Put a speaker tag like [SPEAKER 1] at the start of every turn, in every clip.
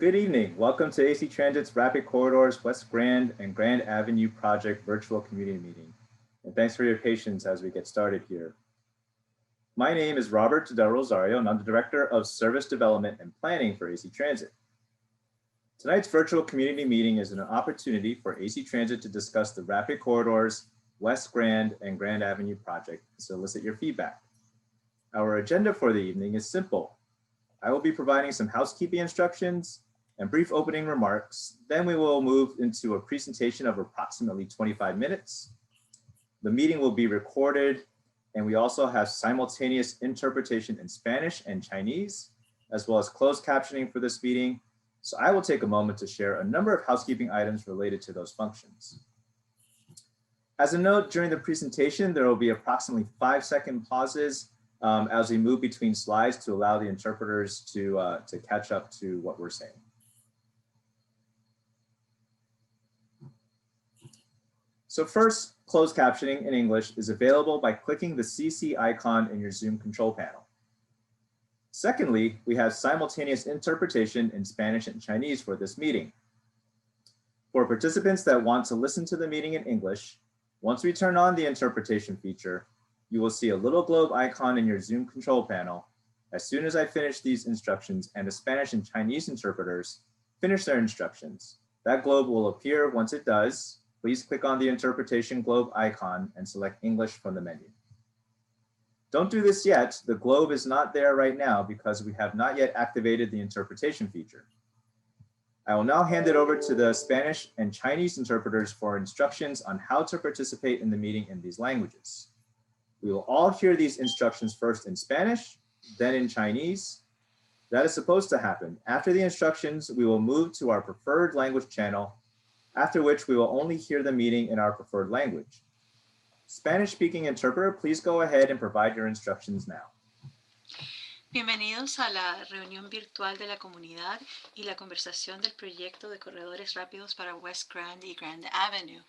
[SPEAKER 1] Good evening. Welcome to AC Transit's Rapid Corridors West Grand and Grand Avenue Project Virtual Community Meeting. And thanks for your patience as we get started here. My name is Robert Del Rosario, and I'm the Director of Service Development and Planning for AC Transit. Tonight's virtual community meeting is an opportunity for AC Transit to discuss the Rapid Corridors West Grand and Grand Avenue project to solicit your feedback. Our agenda for the evening is simple. I will be providing some housekeeping instructions and brief opening remarks. Then we will move into a presentation of approximately 25 minutes. The meeting will be recorded, and we also have simultaneous interpretation in Spanish and Chinese, as well as closed captioning for this meeting. So I will take a moment to share a number of housekeeping items related to those functions. As a note, during the presentation, there will be approximately 5-second pauses as we move between slides to allow the interpreters to catch up to what we're saying. So first, closed captioning in English is available by clicking the CC icon in your Zoom control panel. Secondly, we have simultaneous interpretation in Spanish and Chinese for this meeting. For participants that want to listen to the meeting in English, once we turn on the interpretation feature, you will see a little globe icon in your Zoom control panel. As soon as I finish these instructions and the Spanish and Chinese interpreters finish their instructions, that globe will appear. Once it does, please click on the interpretation globe icon and select English from the menu. Don't do this yet. The globe is not there right now because we have not yet activated the interpretation feature. I will now hand it over to the Spanish and Chinese interpreters for instructions on how to participate in the meeting in these languages. We will all hear these instructions first in Spanish, then in Chinese. That is supposed to happen. After the instructions, we will move to our preferred language channel, after which we will only hear the meeting in our preferred language. Spanish-speaking interpreter, please go ahead and provide your instructions now.
[SPEAKER 2] Bienvenidos a la reunión virtual de la comunidad y la conversación del proyecto de corredores rápidos para West Grand y Grand Avenue.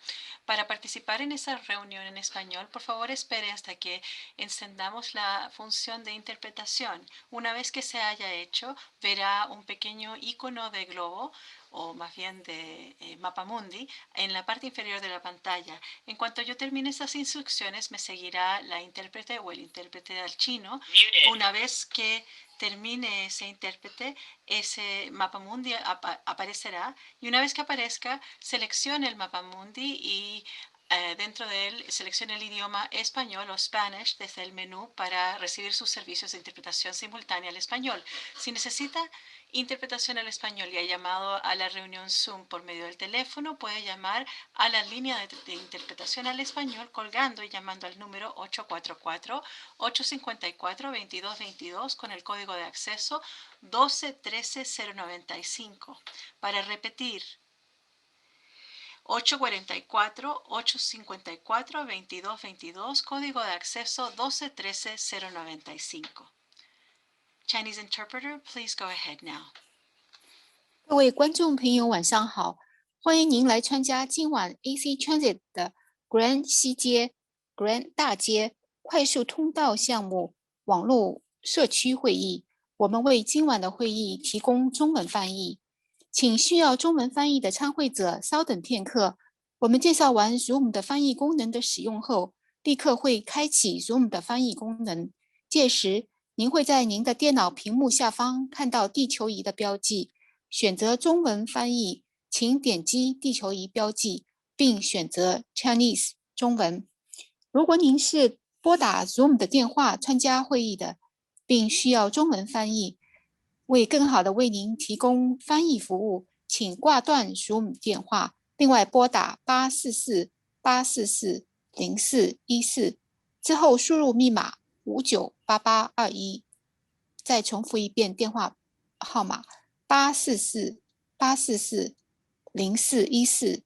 [SPEAKER 2] Para participar en esa reunión en español, por favor espere hasta que encendamos la función de interpretación. Una vez que se haya hecho, verá un pequeño icono de globo o más bien de mapamundi en la parte inferior de la pantalla. En cuanto yo termine esas instrucciones, me seguirá la intérprete o el intérprete al chino. Una vez que termine ese intérprete, ese mapamundi aparecerá, y una vez que aparezca, seleccione el mapamundi y dentro de él seleccione el idioma español o Spanish desde el menú para recibir sus servicios de interpretación simultánea al español. Si necesita interpretación al español y ha llamado a la reunión Zoom por medio del teléfono, puede llamar a la línea de interpretación al español colgando y llamando al número 844-854-2222 con el código de acceso 1213095. Para repetir, 844-854-2222, código de acceso 1213095. Chinese interpreter, please go ahead now.
[SPEAKER 3] 各位观众朋友，晚上好！欢迎您来参加今晚 AC Transit 的 Grand 西街、Grand 大街快速通道项目网络社区会议。我们为今晚的会议提供中文翻译，请需要中文翻译的参会者稍等片刻。我们介绍完 Zoom 的翻译功能的使用后，立刻会开启 Zoom 的翻译功能。届时，您会在您的电脑屏幕下方看到地球仪的标记，选择中文翻译，请点击地球仪标记，并选择 Chinese 中文。如果您是拨打 Zoom 的电话参加会议的，并需要中文翻译，为更好地为您提供翻译服务，请挂断 Zoom 电话，另外拨打844-844-0414，之后输入密码598821，再重复一遍电话号码844-844-0414，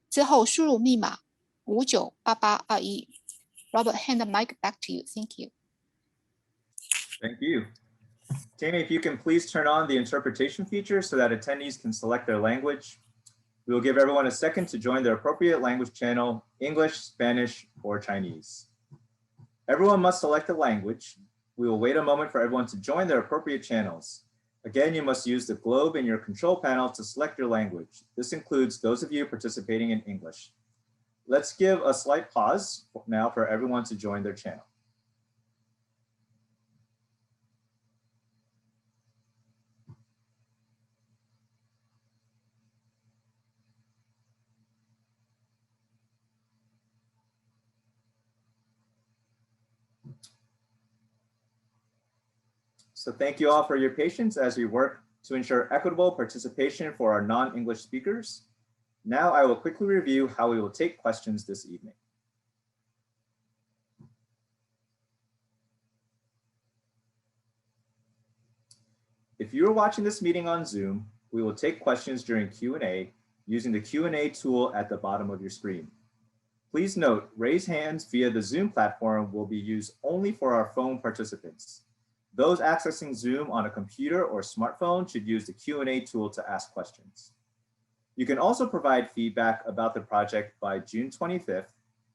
[SPEAKER 3] 之后输入密码598821。Robert, hand the mic back to you. Thank you.
[SPEAKER 1] Thank you. Tammy, if you can please turn on the interpretation feature so that attendees can select their language. We will give everyone a second to join their appropriate language channel, English, Spanish, or Chinese. Everyone must select a language. We will wait a moment for everyone to join their appropriate channels. Again, you must use the globe in your control panel to select your language. This includes those of you participating in English. Let's give a slight pause now for everyone to join their channel. So thank you all for your patience as we work to ensure equitable participation for our non-English speakers. Now I will quickly review how we will take questions this evening. If you are watching this meeting on Zoom, we will take questions during Q&A using the Q&A tool at the bottom of your screen. Please note, raise hands via the Zoom platform will be used only for our phone participants. Those accessing Zoom on a computer or smartphone should use the Q&A tool to ask questions. You can also provide feedback about the project by June 25th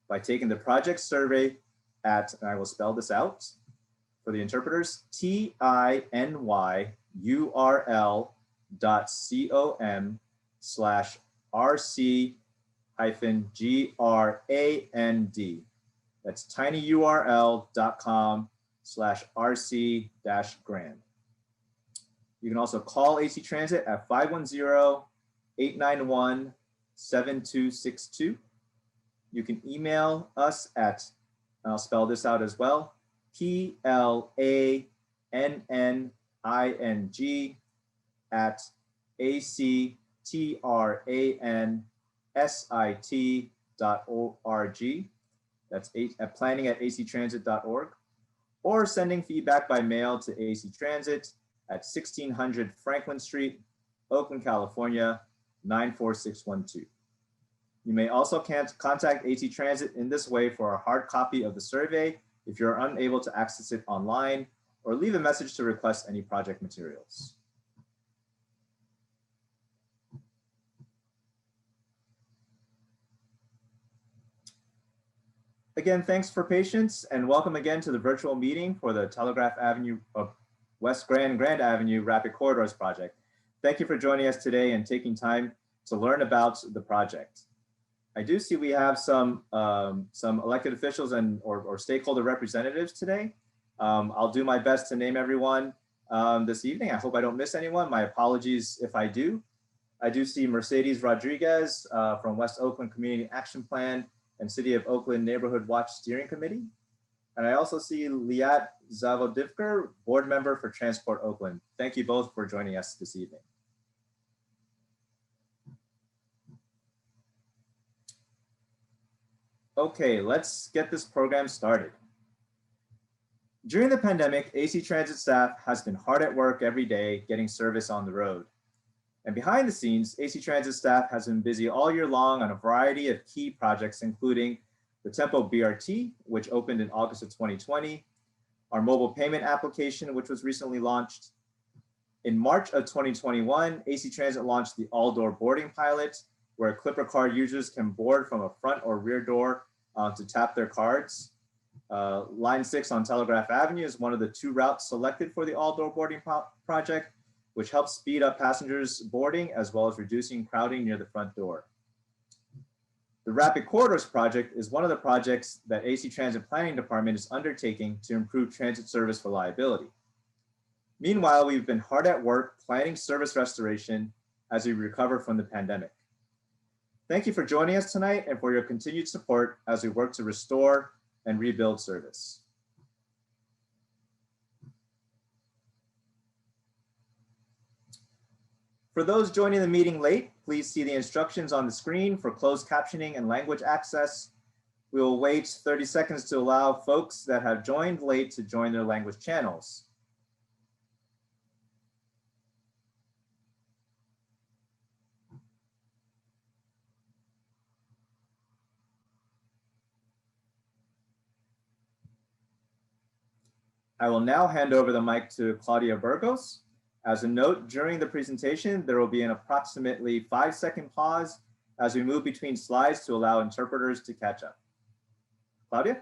[SPEAKER 1] by taking the project survey at, and I will spell this out for the interpreters, tinyurl.com/rc-grand. That's tinyurl.com/rc-grand. You can also call AC Transit at 510-891-7262. You can email us at, and I'll spell this out as well, planning@actransit.org. That's at planning@actransit.org, or sending feedback by mail to AC Transit at 1600 Franklin Street, Oakland, California, 94612. You may also contact AC Transit in this way for a hard copy of the survey if you're unable to access it online, or leave a message to request any project materials. Again, thanks for patience, and welcome again to the virtual meeting for the Telegraph Avenue of West Grand Avenue Rapid Corridors project. Thank you for joining us today and taking time to learn about the project. I do see we have some elected officials and or stakeholder representatives today. I'll do my best to name everyone this evening. I hope I don't miss anyone. My apologies if I do. I do see Mercedes Rodriguez from West Oakland Community Action Plan and City of Oakland Neighborhood Watch Steering Committee. And I also see Liat Zavodivker, board member for Transport Oakland. Thank you both for joining us this evening. Okay, let's get this program started. During the pandemic, AC Transit staff has been hard at work every day getting service on the road. And behind the scenes, AC Transit staff has been busy all year long on a variety of key projects, including the Tempo BRT, which opened in August of 2020, our mobile payment application, which was recently launched. In March of 2021, AC Transit launched the all-door boarding pilot, where Clipper card users can board from a front or rear door to tap their cards. Line 6 on Telegraph Avenue is one of the 2 routes selected for the all-door boarding project, which helps speed up passengers boarding as well as reducing crowding near the front door. The Rapid Corridors project is one of the projects that AC Transit Planning Department is undertaking to improve transit service reliability. Meanwhile, we've been hard at work planning service restoration as we recover from the pandemic. Thank you for joining us tonight and for your continued support as we work to restore and rebuild service. For those joining the meeting late, please see the instructions on the screen for closed captioning and language access. We will wait 30 seconds to allow folks that have joined late to join their language channels. I will now hand over the mic to Claudia Burgos. As a note, during the presentation, there will be an approximately 5-second pause as we move between slides to allow interpreters to catch up. Claudia?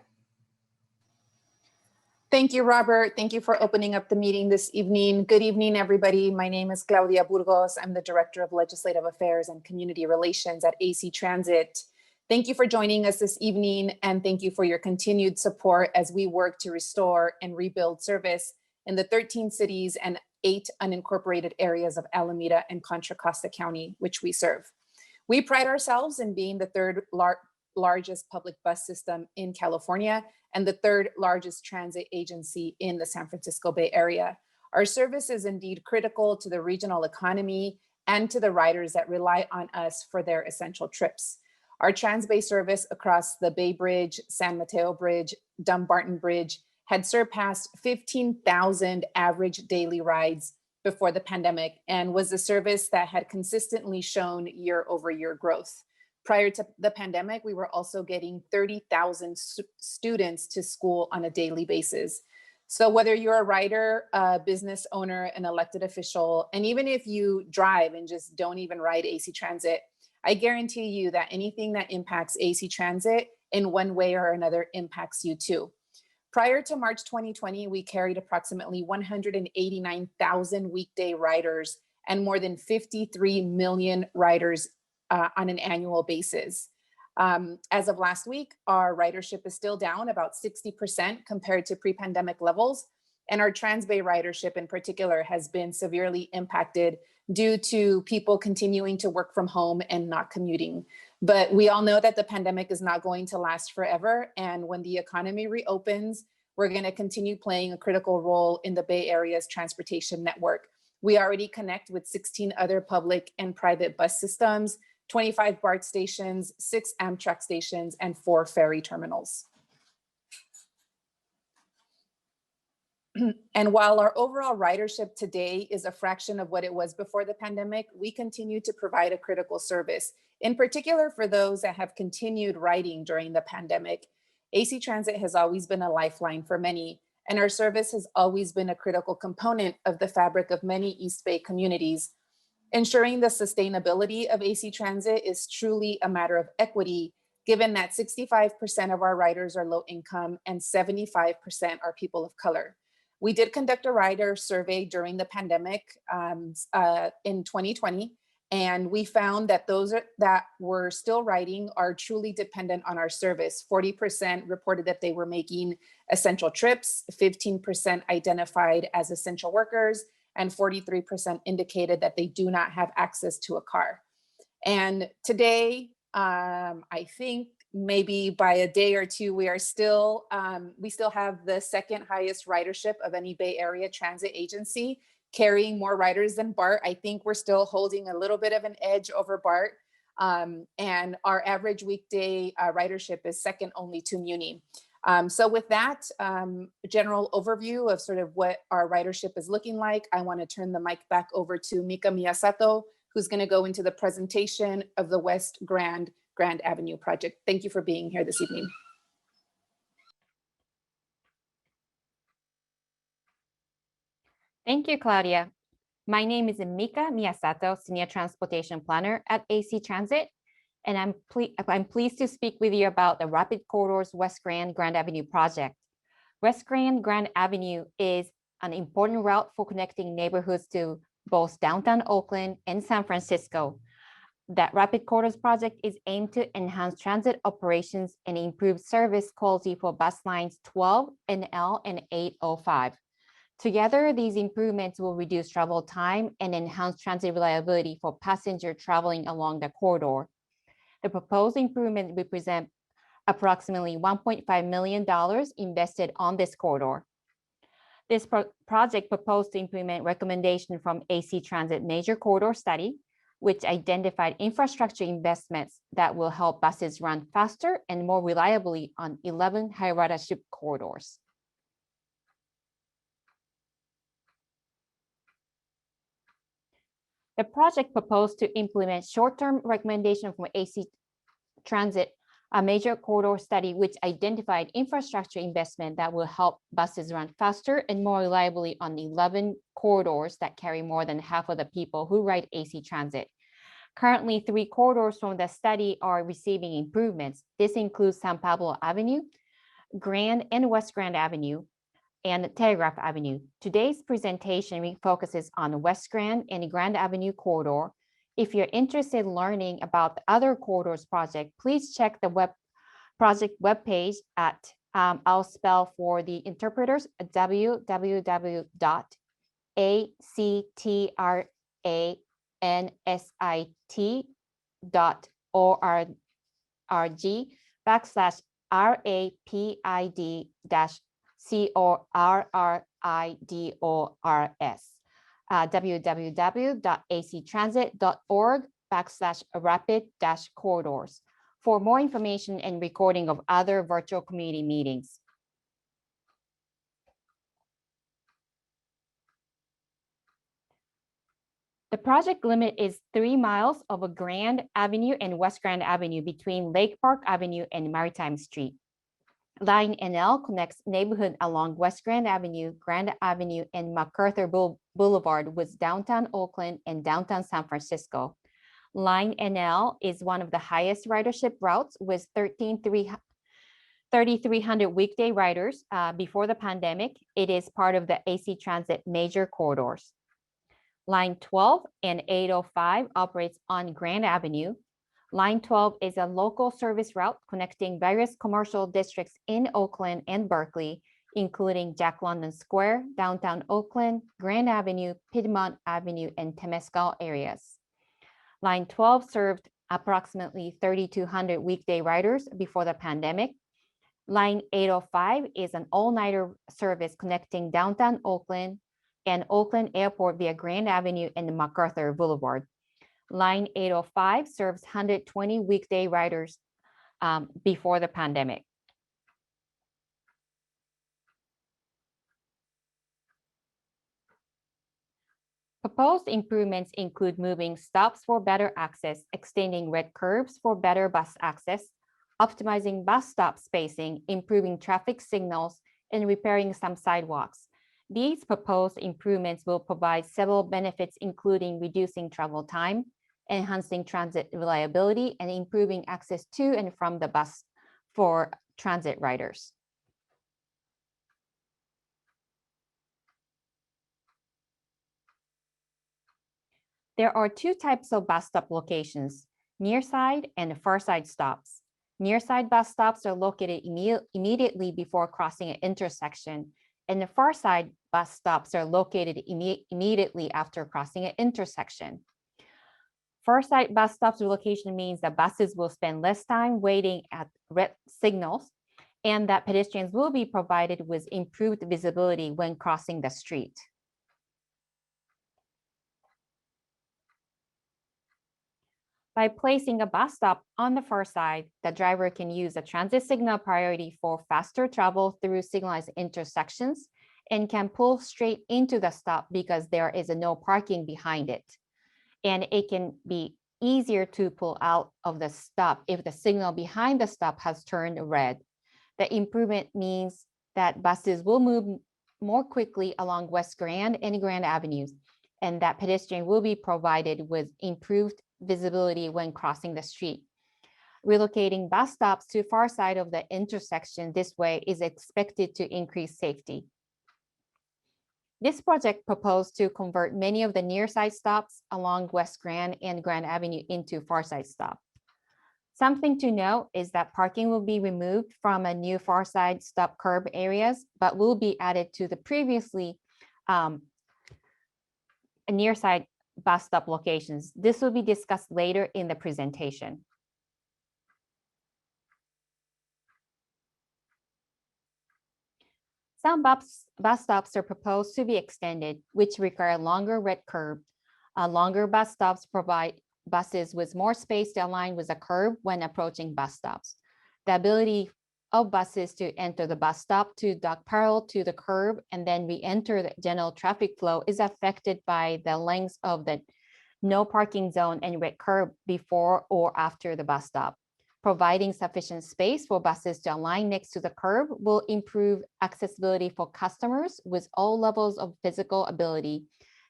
[SPEAKER 4] Thank you, Robert. Thank you for opening up the meeting this evening. Good evening, everybody. My name is Claudia Burgos. I'm the Director of Legislative Affairs and Community Relations at AC Transit. Thank you for joining us this evening, and thank you for your continued support as we work to restore and rebuild service in the 13 cities and 8 unincorporated areas of Alameda and Contra Costa County, which we serve. We pride ourselves in being the third largest public bus system in California and the third largest transit agency in the San Francisco Bay Area. Our service is indeed critical to the regional economy and to the riders that rely on us for their essential trips. Our Transbay service across the Bay Bridge, San Mateo Bridge, Dumbarton Bridge had surpassed 15,000 average daily rides before the pandemic and was a service that had consistently shown year-over-year growth. Prior to the pandemic, we were also getting 30,000 students to school on a daily basis. So whether you're a rider, a business owner, an elected official, and even if you drive and just don't even ride AC Transit, I guarantee you that anything that impacts AC Transit in one way or another impacts you too. Prior to March 2020, we carried approximately 189,000 weekday riders and more than 53 million riders on an annual basis. As of last week, our ridership is still down about 60% compared to pre-pandemic levels. And our Transbay ridership in particular has been severely impacted due to people continuing to work from home and not commuting. But we all know that the pandemic is not going to last forever. And when the economy reopens, we're going to continue playing a critical role in the Bay Area's transportation network. We already connect with 16 other public and private bus systems, 25 BART stations, 6 Amtrak stations, and 4 ferry terminals. And while our overall ridership today is a fraction of what it was before the pandemic, we continue to provide a critical service, in particular for those that have continued riding during the pandemic. AC Transit has always been a lifeline for many, and our service has always been a critical component of the fabric of many East Bay communities. Ensuring the sustainability of AC Transit is truly a matter of equity, given that 65% of our riders are low income and 75% are people of color. We did conduct a rider survey during the pandemic in 2020, and we found that those that were still riding are truly dependent on our service. 40% reported that they were making essential trips, 15% identified as essential workers, and 43% indicated that they do not have access to a car. And today, I think maybe by a day or two, we still have the second highest ridership of any Bay Area transit agency, carrying more riders than BART. I think we're still holding a little bit of an edge over BART. And our average weekday ridership is second only to Muni. So with that general overview of sort of what our ridership is looking like, I want to turn the mic back over to Mika Miyasato, who's going to go into the presentation of the West Grand Avenue project. Thank you for being here this evening.
[SPEAKER 5] Thank you, Claudia. My name is Mika Miyasato, Senior Transportation Planner at AC Transit, and I'm pleased to speak with you about the Rapid Corridors West Grand Avenue project. West Grand Avenue is an important route for connecting neighborhoods to both downtown Oakland and San Francisco. That Rapid Corridors project is aimed to enhance transit operations and improve service quality for bus lines 12 and L and 805. Together, these improvements will reduce travel time and enhance transit reliability for passengers traveling along the corridor. The proposed improvement represent approximately $1.5 million invested on this corridor. This project proposed to implement recommendation from AC Transit Major Corridor Study, which identified infrastructure investments that will help buses run faster and more reliably on 11 high ridership corridors. The project proposed to implement short-term recommendation from AC Transit, a major corridor study which identified infrastructure investment that will help buses run faster and more reliably on 11 corridors that carry more than half of the people who ride AC Transit. Currently, 3 corridors from the study are receiving improvements. This includes San Pablo Avenue, Grand and West Grand Avenue, and Telegraph Avenue. Today's presentation focuses on West Grand and Grand Avenue corridor. If you're interested in learning about the other corridors project, please check the project webpage at, I'll spell for the interpreters, www.actransit.org/rapid-corridors. www.actransit.org/rapid-corridors for more information and recording of other virtual community meetings. The project limit is 3 miles of a Grand Avenue and West Grand Avenue between Lake Park Avenue and Maritime Street. Line NL connects neighborhood along West Grand Avenue, and MacArthur Boulevard with downtown Oakland and downtown San Francisco. Line NL is one of the highest ridership routes with 3,300 weekday riders. Before the pandemic, it is part of the AC Transit major corridors. Line 12 and 805 operates on Grand Avenue. Line 12 is a local service route connecting various commercial districts in Oakland and Berkeley, including Jack London Square, downtown Oakland, Grand Avenue, Piedmont Avenue, and Temescal areas. Line 12 served approximately 3,200 weekday riders before the pandemic. Line 805 is an all-nighter service connecting downtown Oakland and Oakland Airport via Grand Avenue and MacArthur Boulevard. Line 805 serves 120 weekday riders before the pandemic. Proposed improvements include moving stops for better access, extending red curbs for better bus access, optimizing bus stop spacing, improving traffic signals, and repairing some sidewalks. These proposed improvements will provide several benefits, including reducing travel time, enhancing transit reliability, and improving access to and from the bus for transit riders. There are two types of bus stop locations, near side and far side stops. Near side bus stops are located immediately before crossing an intersection, and the far side bus stops are located immediately after crossing an intersection. Far side bus stops relocation means that buses will spend less time waiting at red signals and that pedestrians will be provided with improved visibility when crossing the street. By placing a bus stop on the far side, the driver can use a transit signal priority for faster travel through signalized intersections and can pull straight into the stop because there is no parking behind it. And it can be easier to pull out of the stop if the signal behind the stop has turned red. The improvement means that buses will move more quickly along West Grand and Grand Avenues, and that pedestrians will be provided with improved visibility when crossing the street. Relocating bus stops to far side of the intersection this way is expected to increase safety. This project proposed to convert many of the near side stops along West Grand and Grand Avenue into far side stop. Something to note is that parking will be removed from a new far side stop curb areas, but will be added to the previously near side bus stop locations. This will be discussed later in the presentation. Some bus stops are proposed to be extended, which require longer red curb. Longer bus stops provide buses with more space to align with the curb when approaching bus stops. The ability of buses to enter the bus stop to dock parallel to the curb and then re-enter the general traffic flow is affected by the length of the no parking zone and red curb before or after the bus stop. Providing sufficient space for buses to align next to the curb will improve accessibility for customers with all levels of physical ability.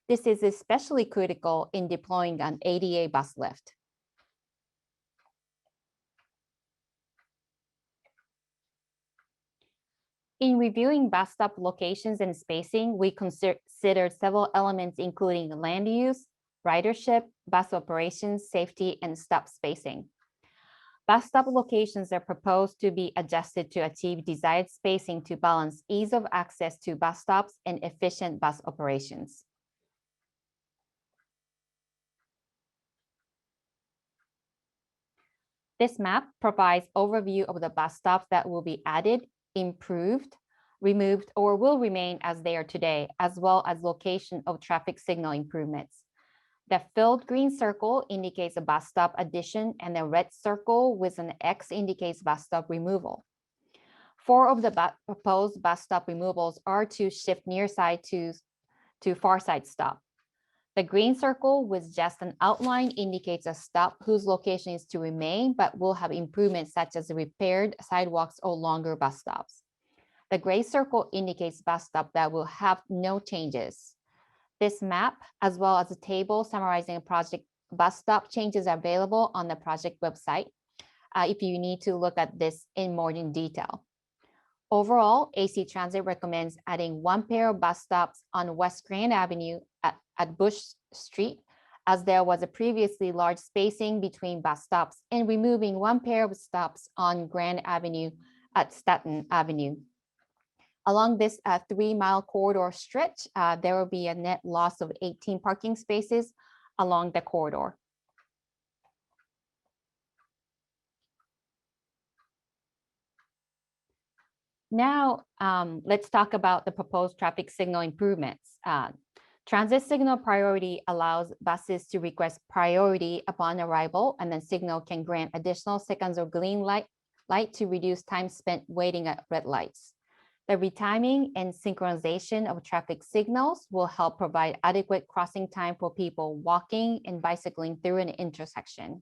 [SPEAKER 5] This is especially critical in deploying an ADA bus lift. In reviewing bus stop locations and spacing, we considered several elements, including land use, ridership, bus operations, safety, and stop spacing. Bus stop locations are proposed to be adjusted to achieve desired spacing to balance ease of access to bus stops and efficient bus operations. This map provides overview of the bus stops that will be added, improved, removed, or will remain as they are today, as well as location of traffic signal improvements. The filled green circle indicates a bus stop addition, and the red circle with an X indicates bus stop removal. 4 of the proposed bus stop removals are to shift near side to far side stop. The green circle with just an outline indicates a stop whose location is to remain, but will have improvements such as repaired sidewalks or longer bus stops. The gray circle indicates bus stop that will have no changes. This map, as well as a table summarizing a project bus stop changes, are available on the project website if you need to look at this in more in detail. Overall, AC Transit recommends adding 1 pair of bus stops on West Grand Avenue at Bush Street, as there was a previously large spacing between bus stops, and removing 1 pair of stops on Grand Avenue at Staten Avenue. Along this 3-mile corridor stretch, there will be a net loss of 18 parking spaces along the corridor. Now, let's talk about the proposed traffic signal improvements. Transit signal priority allows buses to request priority upon arrival, and then signal can grant additional seconds of green light to reduce time spent waiting at red lights. The retiming and synchronization of traffic signals will help provide adequate crossing time for people walking and bicycling through an intersection.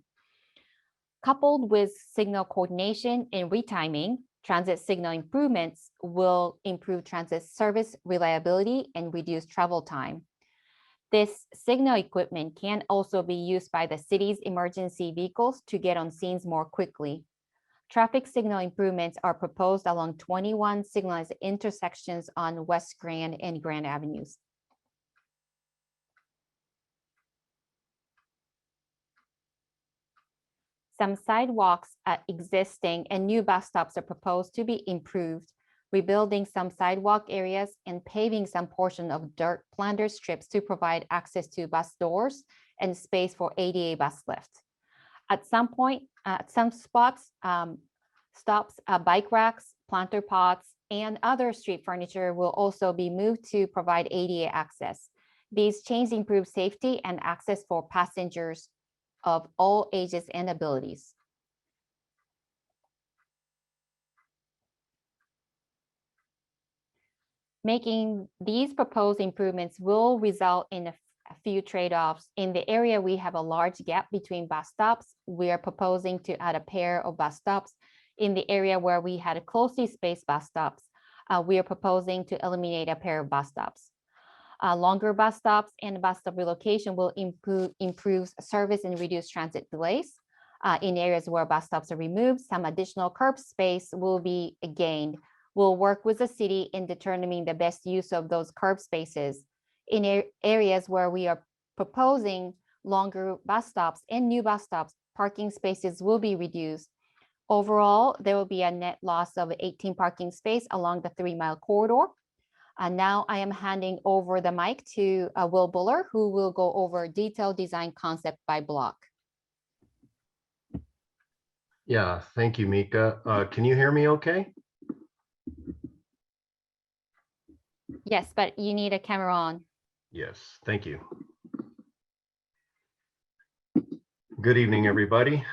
[SPEAKER 5] Coupled with signal coordination and retiming, transit signal improvements will improve transit service reliability and reduce travel time. This signal equipment can also be used by the city's emergency vehicles to get on scenes more quickly. Traffic signal improvements are proposed along 21 signalized intersections on West Grand and Grand Avenues. Some sidewalks at existing and new bus stops are proposed to be improved, rebuilding some sidewalk areas and paving some portion of dirt planter strips to provide access to bus doors and space for ADA bus lift. At some point, at some spots, bike racks, planter pots, and other street furniture will also be moved to provide ADA access. These changes improve safety and access for passengers of all ages and abilities. Making these proposed improvements will result in a few trade-offs. In the area, we have a large gap between bus stops. We are proposing to add a pair of bus stops. In the area where we had a closely spaced bus stops, we are proposing to eliminate a pair of bus stops. Longer bus stops and bus stop relocation will improve service and reduce transit delays. In areas where bus stops are removed, some additional curb space will be gained. We'll work with the city in determining the best use of those curb spaces. In areas where we are proposing longer bus stops and new bus stops, parking spaces will be reduced. Overall, there will be a net loss of 18 parking spaces along the 3-mile corridor. Now I am handing over the mic to Will Buller, who will go over detailed design concept by block.
[SPEAKER 6] Yeah, thank you, Mika. Can you hear me okay?
[SPEAKER 5] Yes, but you need a camera on.
[SPEAKER 6] Yes, thank you. Good evening, everybody.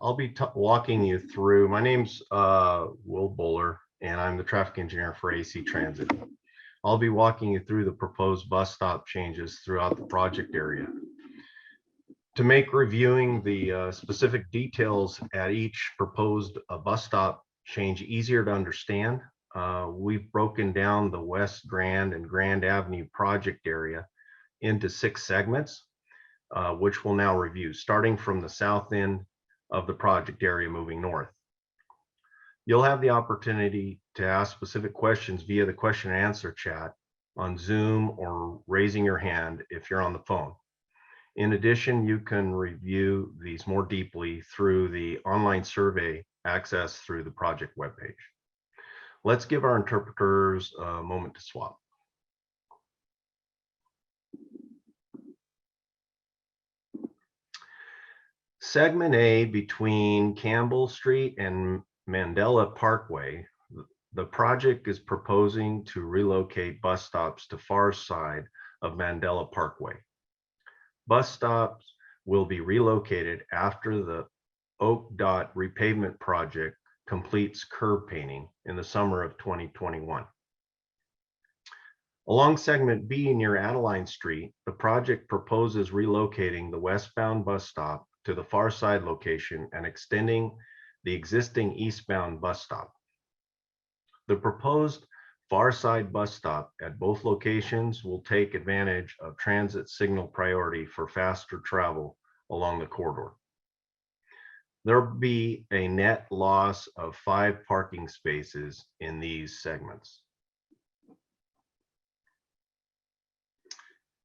[SPEAKER 6] I'll be walking you through, my name's Will Buller, and I'm the traffic engineer for AC Transit. I'll be walking you through the proposed bus stop changes throughout the project area. To make reviewing the specific details at each proposed bus stop change easier to understand, we've broken down the West Grand and Grand Avenue project area into 6 segments, which we'll now review, starting from the south end of the project area moving north. You'll have the opportunity to ask specific questions via the question and answer chat on Zoom or raising your hand if you're on the phone. In addition, you can review these more deeply through the online survey accessed through the project webpage. Let's give our interpreters a moment to swap. Segment A between Campbell Street and Mandela Parkway, the project is proposing to relocate bus stops to far side of Mandela Parkway. Bus stops will be relocated after the ODOT repavement project completes curb painting in the summer of 2021. Along segment B near Adeline Street, the project proposes relocating the westbound bus stop to the far side location and extending the existing eastbound bus stop. The proposed far side bus stop at both locations will take advantage of transit signal priority for faster travel along the corridor. There will be a net loss of 5 parking spaces in these segments.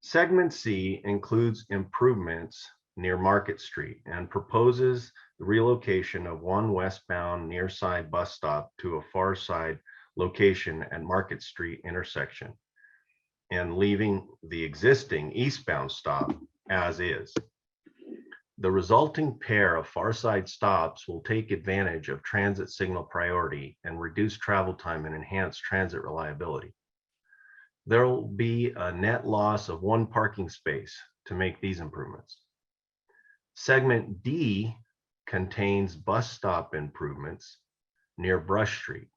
[SPEAKER 6] Segment C includes improvements near Market Street and proposes the relocation of one westbound near side bus stop to a far side location at Market Street intersection and leaving the existing eastbound stop as is. The resulting pair of far side stops will take advantage of transit signal priority and reduce travel time and enhance transit reliability. There will be a net loss of 1 parking space to make these improvements. Segment D contains bus stop improvements near Brush Street,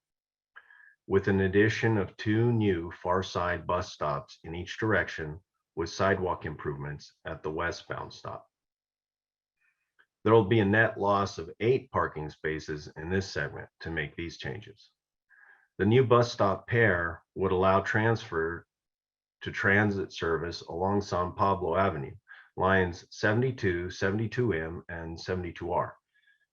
[SPEAKER 6] with an addition of 2 new far side bus stops in each direction with sidewalk improvements at the westbound stop. There will be a net loss of 8 parking spaces in this segment to make these changes. The new bus stop pair would allow transfer to transit service along San Pablo Avenue, lines 72, 72M, and 72R,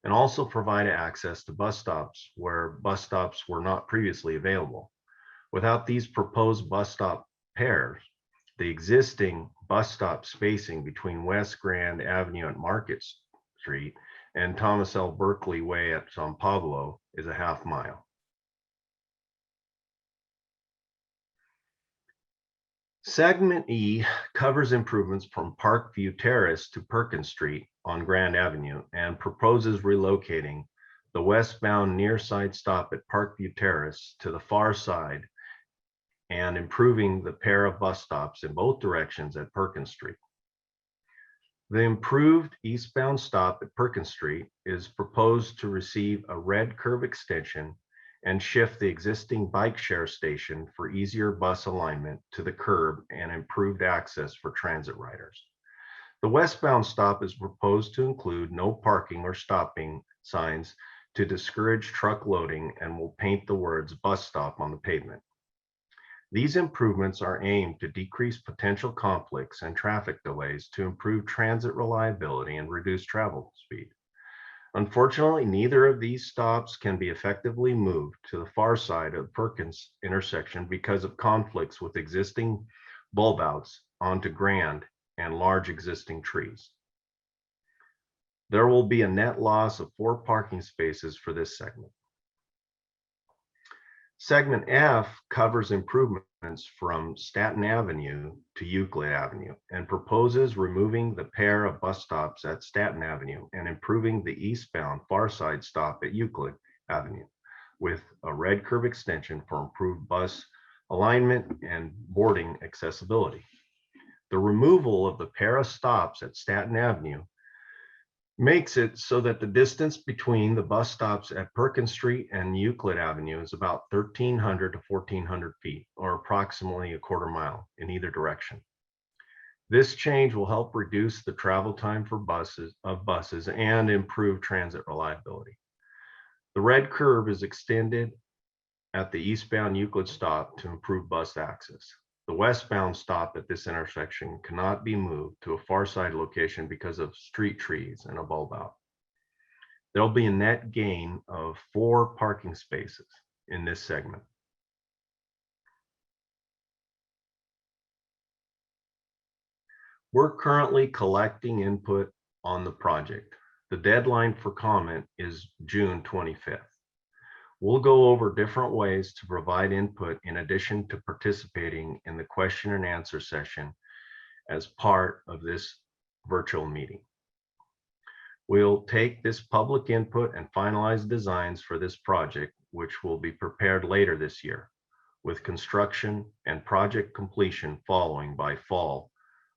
[SPEAKER 6] and also provide access to bus stops where bus stops were not previously available. Without these proposed bus stop pairs, the existing bus stop spacing between West Grand Avenue at Market Street and Thomas L. Berkeley Way at San Pablo is a half mile. Segment E covers improvements from Parkview Terrace to Perkins Street on Grand Avenue and proposes relocating the westbound near side stop at Parkview Terrace to the far side and improving the pair of bus stops in both directions at Perkins Street. The improved eastbound stop at Perkins Street is proposed to receive a red curve extension and shift the existing bike share station for easier bus alignment to the curb and improved access for transit riders. The westbound stop is proposed to include no parking or stopping signs to discourage truck loading and will paint the words bus stop on the pavement. These improvements are aimed to decrease potential conflicts and traffic delays to improve transit reliability and reduce travel speed. Unfortunately, neither of these stops can be effectively moved to the far side of Perkins intersection because of conflicts with existing bulb outs onto Grand and large existing trees. There will be a net loss of 4 parking spaces for this segment. Segment F covers improvements from Staten Avenue to Euclid Avenue and proposes removing the pair of bus stops at Staten Avenue and improving the eastbound far side stop at Euclid Avenue with a red curve extension for improved bus alignment and boarding accessibility. The removal of the pair of stops at Staten Avenue makes it so that the distance between the bus stops at Perkins Street and Euclid Avenue is about 1,300 to 1,400 feet, or approximately a quarter mile in either direction. This change will help reduce the travel time for buses and improve transit reliability. The red curve is extended at the eastbound Euclid stop to improve bus access. The westbound stop at this intersection cannot be moved to a far side location because of street trees and a bulb out. There'll be a net gain of 4 parking spaces. in this segment. We're currently collecting input on the project. The deadline for comment is June 25th. We'll go over different ways to provide input in addition to participating in the question and answer session as part of this virtual meeting. We'll take this public input and finalize designs for this project, which will be prepared later this year, with construction and project completion following by fall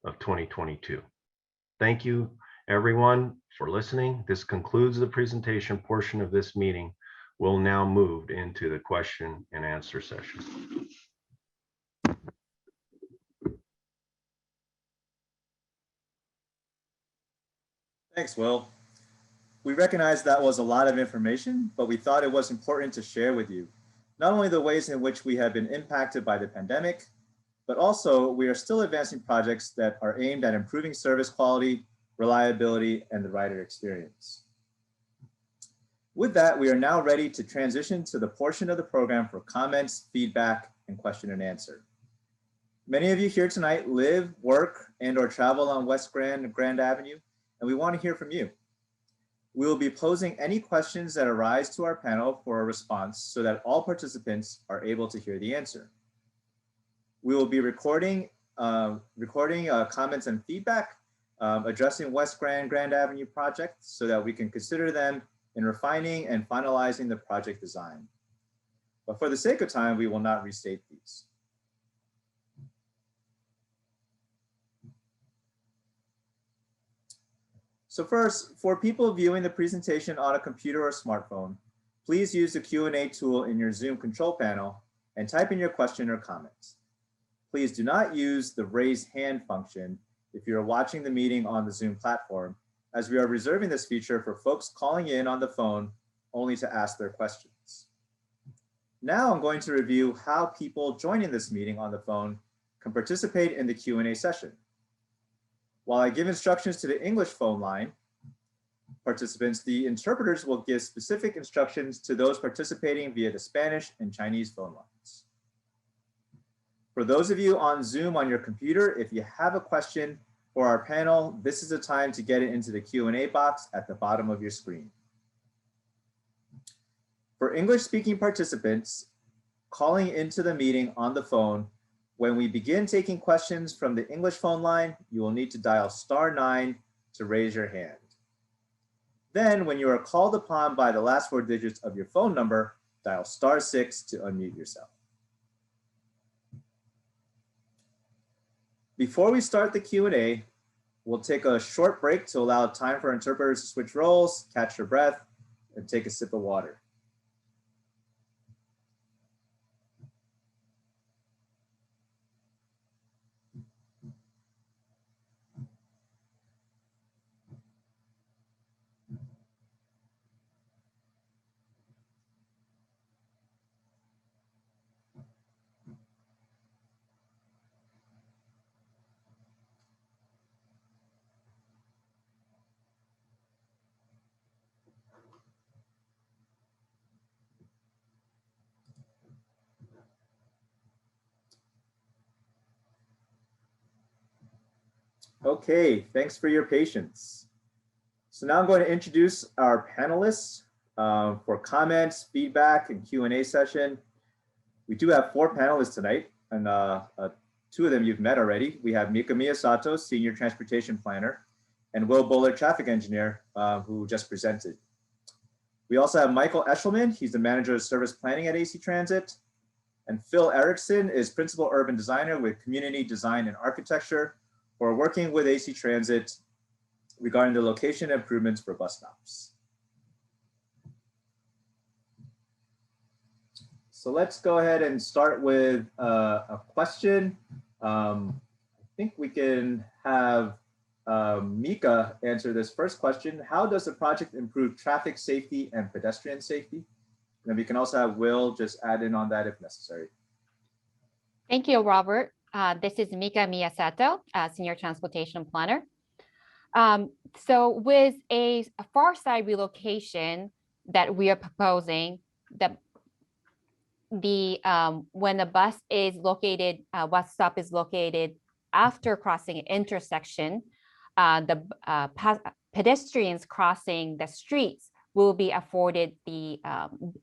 [SPEAKER 6] of 2022. Thank you, everyone, for listening. This concludes the presentation portion of this meeting. We'll now move into the question and answer session.
[SPEAKER 1] Thanks, Will. We recognize that was a lot of information, but we thought it was important to share with you not only the ways in which we have been impacted by the pandemic, but also we are still advancing projects that are aimed at improving service quality, reliability, and the rider experience. With that, we are now ready to transition to the portion of the program for comments, feedback, and question and answer. Many of you here tonight live, work, and/or travel on West Grand and Grand Avenue, and we want to hear from you. We will be posing any questions that arise to our panel for a response so that all participants are able to hear the answer. We will be recording comments and feedback addressing West Grand Avenue project so that we can consider them in refining and finalizing the project design. But for the sake of time, we will not restate these. So first, for people viewing the presentation on a computer or smartphone, please use the Q&A tool in your Zoom control panel and type in your question or comments. Please do not use the raise hand function if you're watching the meeting on the Zoom platform, as we are reserving this feature for folks calling in on the phone only to ask their questions. Now I'm going to review how people joining this meeting on the phone can participate in the Q&A session. While I give instructions to the English phone line participants, the interpreters will give specific instructions to those participating via the Spanish and Chinese phone lines. For those of you on Zoom on your computer, if you have a question for our panel, this is the time to get it into the Q&A box at the bottom of your screen. For English-speaking participants calling into the meeting on the phone, when we begin taking questions from the English phone line, you will need to dial *9 to raise your hand. Then when you are called upon by the last 4 digits of your phone number, dial *6 to unmute yourself. Before we start the Q&A, we'll take a short break to allow time for interpreters to switch roles, catch their breath, and take a sip of water. Okay, thanks for your patience. So now I'm going to introduce our panelists for comments, feedback, and Q&A session. We do have 4 panelists tonight, and 2 of them you've met already. We have Mika Miyasato, Senior Transportation Planner, and Will Buller, Traffic Engineer, who just presented. We also have Michael Eshelman. He's the Manager of Service Planning at AC Transit. And Phil Erickson is Principal Urban Designer with Community Design and Architecture, for working with AC Transit regarding the location improvements for bus stops. So let's go ahead and start with a question. I think we can have Mika answer this first question. How does the project improve traffic safety and pedestrian safety? And then we can also have Will just add in on that if necessary.
[SPEAKER 5] Thank you, Robert. This is Mika Miyasato, Senior Transportation Planner. So with a far side relocation that we are proposing, when the bus is located, bus stop is located after crossing an intersection, pedestrians crossing the streets will be afforded the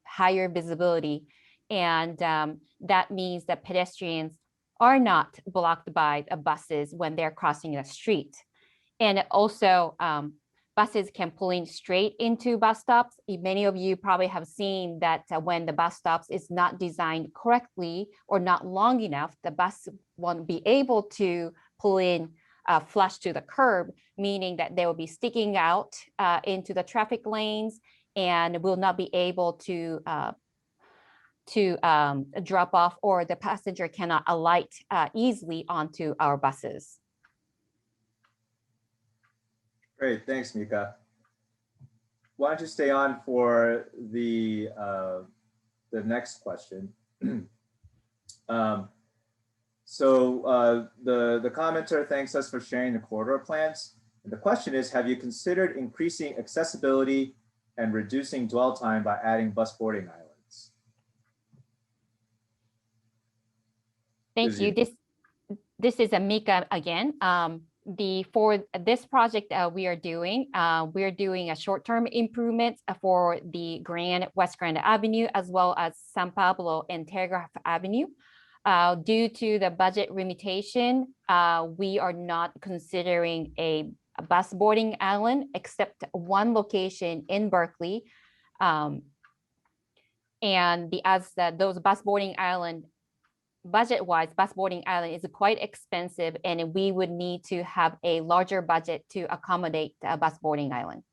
[SPEAKER 5] higher visibility. And that means that pedestrians are not blocked by buses when they're crossing the street. And also, buses can pull in straight into bus stops. Many of you probably have seen that when the bus stops is not designed correctly or not long enough, the bus won't be able to pull in flush to the curb, meaning that they will be sticking out into the traffic lanes and will not be able to drop off, or the passenger cannot alight easily onto our buses.
[SPEAKER 1] Great, thanks, Mika. Why don't you stay on for the next question? The commenter thanks us for sharing the corridor plans. And the question is, have you considered increasing accessibility and reducing dwell time by adding bus boarding islands?
[SPEAKER 5] Thank you. This is Mika again. For this project we are doing a short-term improvement for the West Grand Avenue, as well as San Pablo and Telegraph Avenue. Due to the budget limitation, we are not considering a bus boarding island except one location in Berkeley. Those bus boarding island, budget-wise, bus boarding island is quite expensive, and we would need to have a larger budget to accommodate a bus boarding island.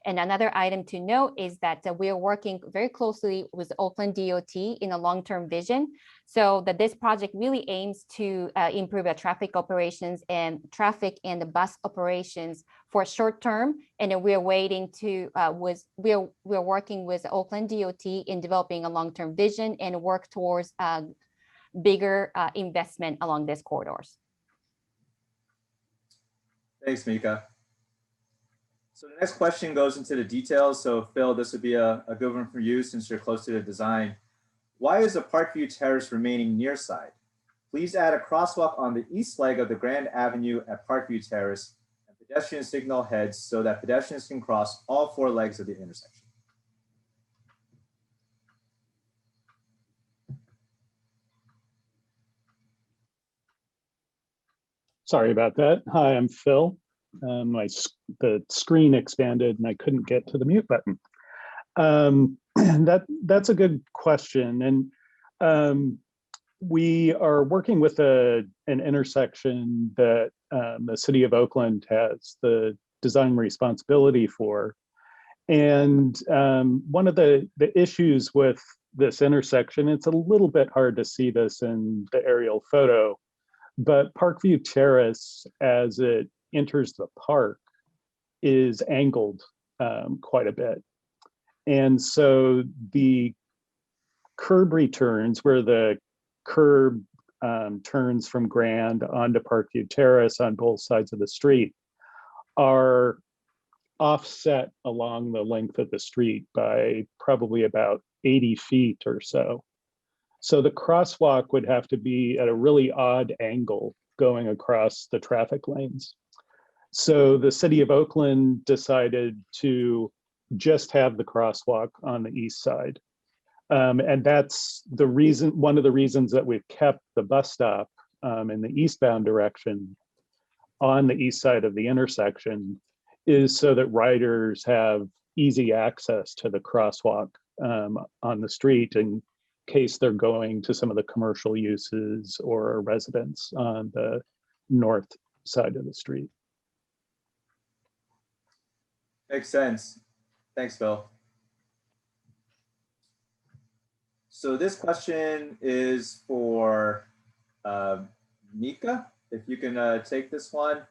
[SPEAKER 5] And another item to note is that we are working very closely with Oakland DOT in a long-term vision, so that this project really aims to improve the traffic operations and the bus operations for short term. And we're waiting to we're working with Oakland DOT in developing a long-term vision and work towards bigger investment along these corridors.
[SPEAKER 1] Thanks, Mika. So the next question goes into the details. So Phil, this would be a good one for you since you're close to the design. Why is the Parkview Terrace remaining near side? Please add a crosswalk on the east leg of the Grand Avenue at Parkview Terrace and pedestrian signal heads so that pedestrians can cross all four legs of the intersection.
[SPEAKER 7] Sorry about that. Hi, I'm Phil. The screen expanded and I couldn't get to the mute button. That's a good question. And we are working with an intersection that the city of Oakland has the design responsibility for. And one of the issues with this intersection, it's a little bit hard to see this in the aerial photo, but Parkview Terrace, as it enters the park, is angled quite a bit. And so the curb returns, where the curb turns from Grand onto Parkview Terrace on both sides of the street, are offset along the length of the street by probably about 80 feet or so. So the crosswalk would have to be at a really odd angle going across the traffic lanes. So the city of Oakland decided to just have the crosswalk on the east side. And that's the reason, one of the reasons that we've kept the bus stop in the eastbound direction on the east side of the intersection, is so that riders have easy access to the crosswalk on the street in case they're going to some of the commercial uses or residents on the north side of the street.
[SPEAKER 1] Makes sense. Thanks, Phil. So this question is for Mika, if you can take this one.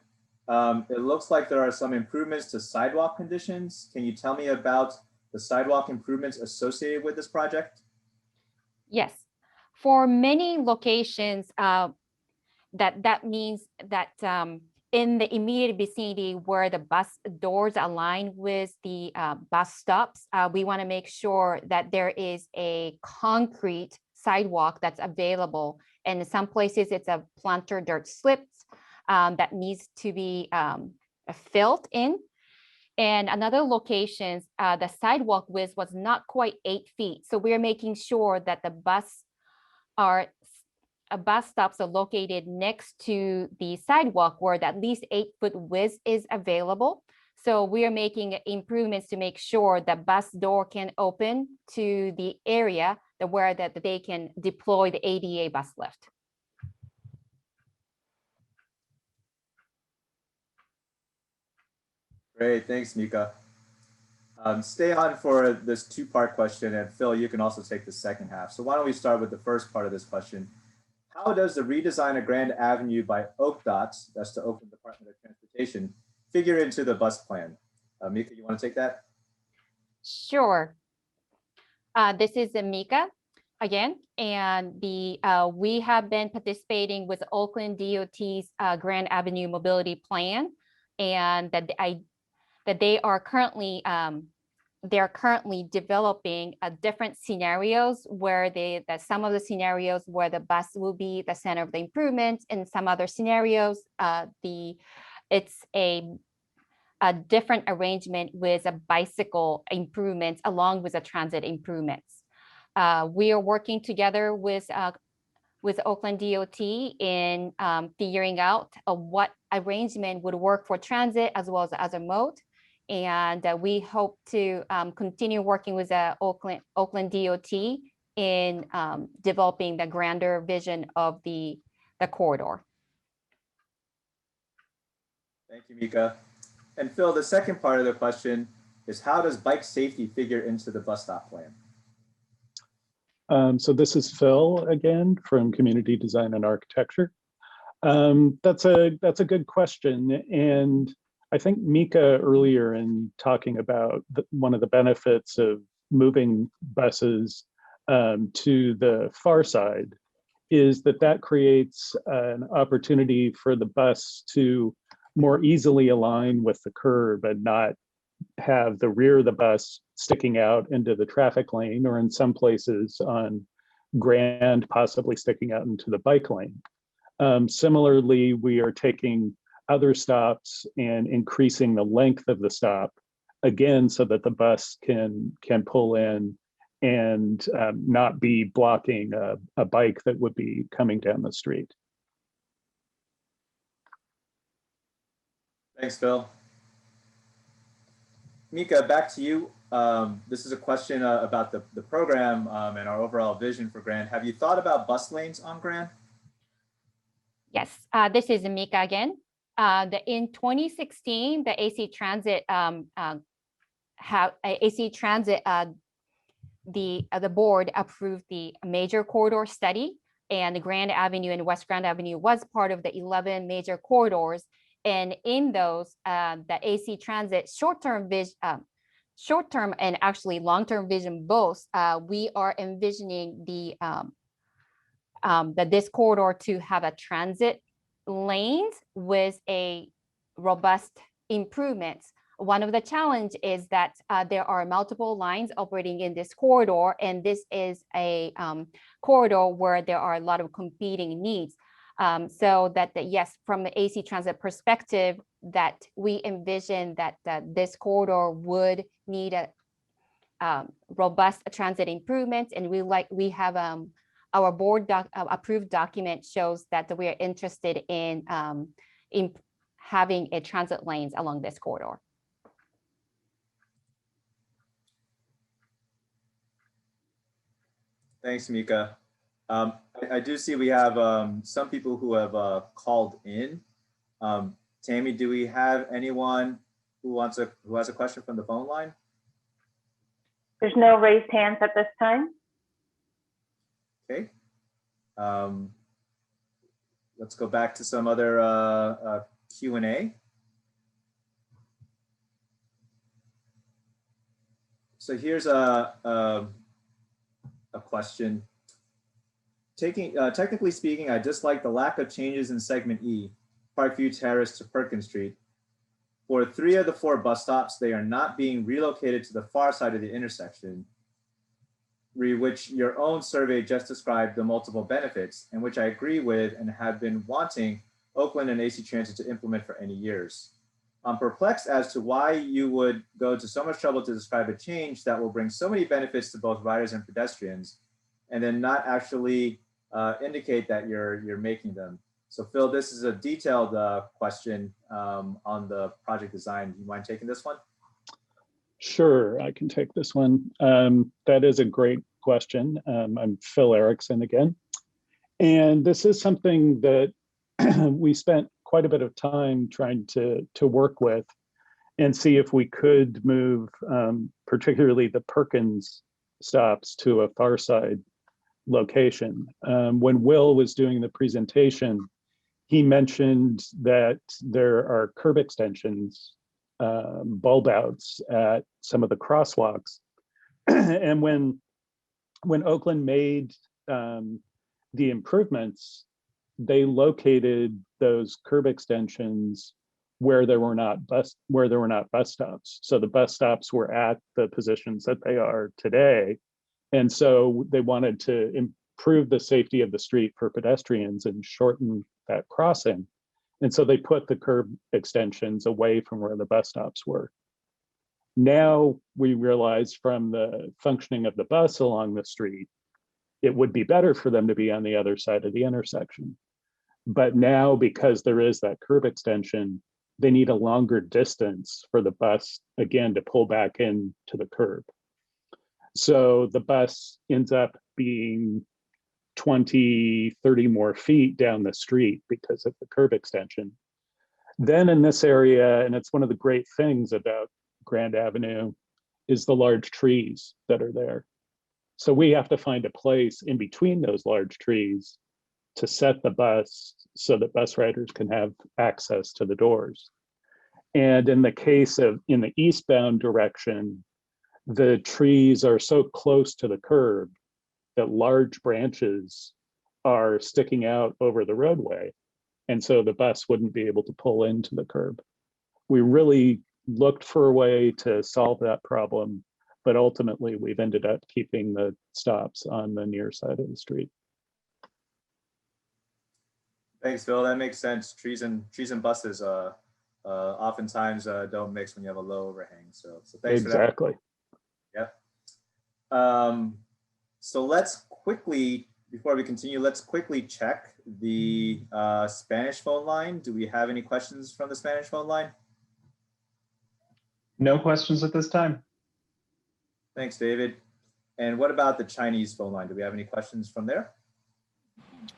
[SPEAKER 1] It looks like there are some improvements to sidewalk conditions. Can you tell me about the sidewalk improvements associated with this project?
[SPEAKER 5] Yes, for many locations, that means that in the immediate vicinity where the bus doors align with the bus stops, we want to make sure that there is a concrete sidewalk that's available. And in some places it's a planter dirt slips that needs to be filled in. And another locations, the sidewalk width was not quite 8 feet. So we're making sure that the bus stops are located next to the sidewalk where at least 8-foot width is available. So we are making improvements to make sure the bus door can open to the area where that they can deploy the ADA bus lift.
[SPEAKER 1] Great, thanks, Mika. Stay on for this two-part question, and Phil, you can also take the second half. So why don't we start with the first part of this question? How does the redesign of Grand Avenue by ODOT, that's the Oakland Department of Transportation, figure into the bus plan? Mika, you want to take that?
[SPEAKER 5] Sure. This is Mika again, and we have been participating with Oakland DOT's Grand Avenue Mobility Plan, and that they are currently developing different scenarios where that some of the scenarios where the bus will be the center of the improvement, and some other scenarios it's a different arrangement with a bicycle improvements along with the transit improvements. We are working together with Oakland DOT in figuring out what arrangement would work for transit as well as other mode. And we hope to continue working with Oakland DOT in developing the grander vision of the corridor.
[SPEAKER 1] Thank you, Mika. And Phil, the second part of the question is, how does bike safety figure into the bus stop plan?
[SPEAKER 7] So this is Phil again from Community Design and Architecture. That's a good question. And I think Mika earlier in talking about one of the benefits of moving buses to the far side is that creates an opportunity for the bus to more easily align with the curb and not have the rear of the bus sticking out into the traffic lane, or in some places on Grand possibly sticking out into the bike lane. Similarly, we are taking other stops and increasing the length of the stop, again, so that the bus can pull in and not be blocking a bike that would be coming down the street.
[SPEAKER 1] Thanks, Phil. Mika, back to you. This is a question about the program and our overall vision for Grand. Have you thought about bus lanes on Grand?
[SPEAKER 5] Yes, this is Mika again. In 2016, the AC Transit the board approved the major corridor study, and the Grand Avenue and West Grand Avenue was part of the 11 major corridors. And in those, the AC Transit short-term and actually long-term vision both, we are envisioning this corridor to have a transit lanes with a robust improvements. One of the challenge is that there are multiple lines operating in this corridor, and this is a corridor where there are a lot of competing needs. So that yes, from the AC Transit perspective, that we envision that this corridor would need a robust transit improvements, and we have our board approved document shows that we are interested in having a transit lanes along this corridor.
[SPEAKER 1] Thanks, Mika. I do see we have some people who have called in. Tammy, do we have anyone who has a question from the phone line?
[SPEAKER 8] There's no raised hands at this time.
[SPEAKER 1] Okay. Let's go back to some other Q&A. So here's a question. Technically speaking, I dislike the lack of changes in segment E, Parkview Terrace to Perkins Street. For 3 of the 4 bus stops, they are not being relocated to the far side of the intersection. which your own survey just described the multiple benefits, and which I agree with and have been wanting Oakland and AC Transit to implement for any years. I'm perplexed as to why you would go to so much trouble to describe a change that will bring so many benefits to both riders and pedestrians, and then not actually indicate that you're making them. So Phil, this is a detailed question on the project design. Do you mind taking this one?
[SPEAKER 7] Sure, I can take this one. That is a great question. I'm Phil Erickson again. And this is something that we spent quite a bit of time trying to work with and see if we could move particularly the Perkins stops to a far side location. When Will was doing the presentation, he mentioned that there are curb extensions, bulb outs at some of the crosswalks. And when Oakland made the improvements, they located those curb extensions where there were not bus stops. So the bus stops were at the positions that they are today. And so they wanted to improve the safety of the street for pedestrians and shorten that crossing. And so they put the curb extensions away from where the bus stops were. Now we realize from the functioning of the bus along the street, it would be better for them to be on the other side of the intersection. But now, because there is that curb extension, they need a longer distance for the bus, again, to pull back into the curb. So the bus ends up being 20, 30 more feet down the street because of the curb extension. Then in this area, and it's one of the great things about Grand Avenue, is the large trees that are there. So we have to find a place in between those large trees to set the bus so that bus riders can have access to the doors. And in the case of in the eastbound direction, the trees are so close to the curb that large branches are sticking out over the roadway. And so the bus wouldn't be able to pull into the curb. We really looked for a way to solve that problem, but ultimately we've ended up keeping the stops on the near side of the street.
[SPEAKER 1] Thanks, Phil. That makes sense. Trees and buses oftentimes don't mix when you have a low overhang. So thanks
[SPEAKER 7] Exactly.
[SPEAKER 1] for that. Yep. So let's quickly, before we continue, let's quickly check the Spanish phone line. Do we have any questions from the Spanish phone line?
[SPEAKER 9] No questions at this time.
[SPEAKER 1] Thanks, David. And what about the Chinese phone line? Do we have any questions from there?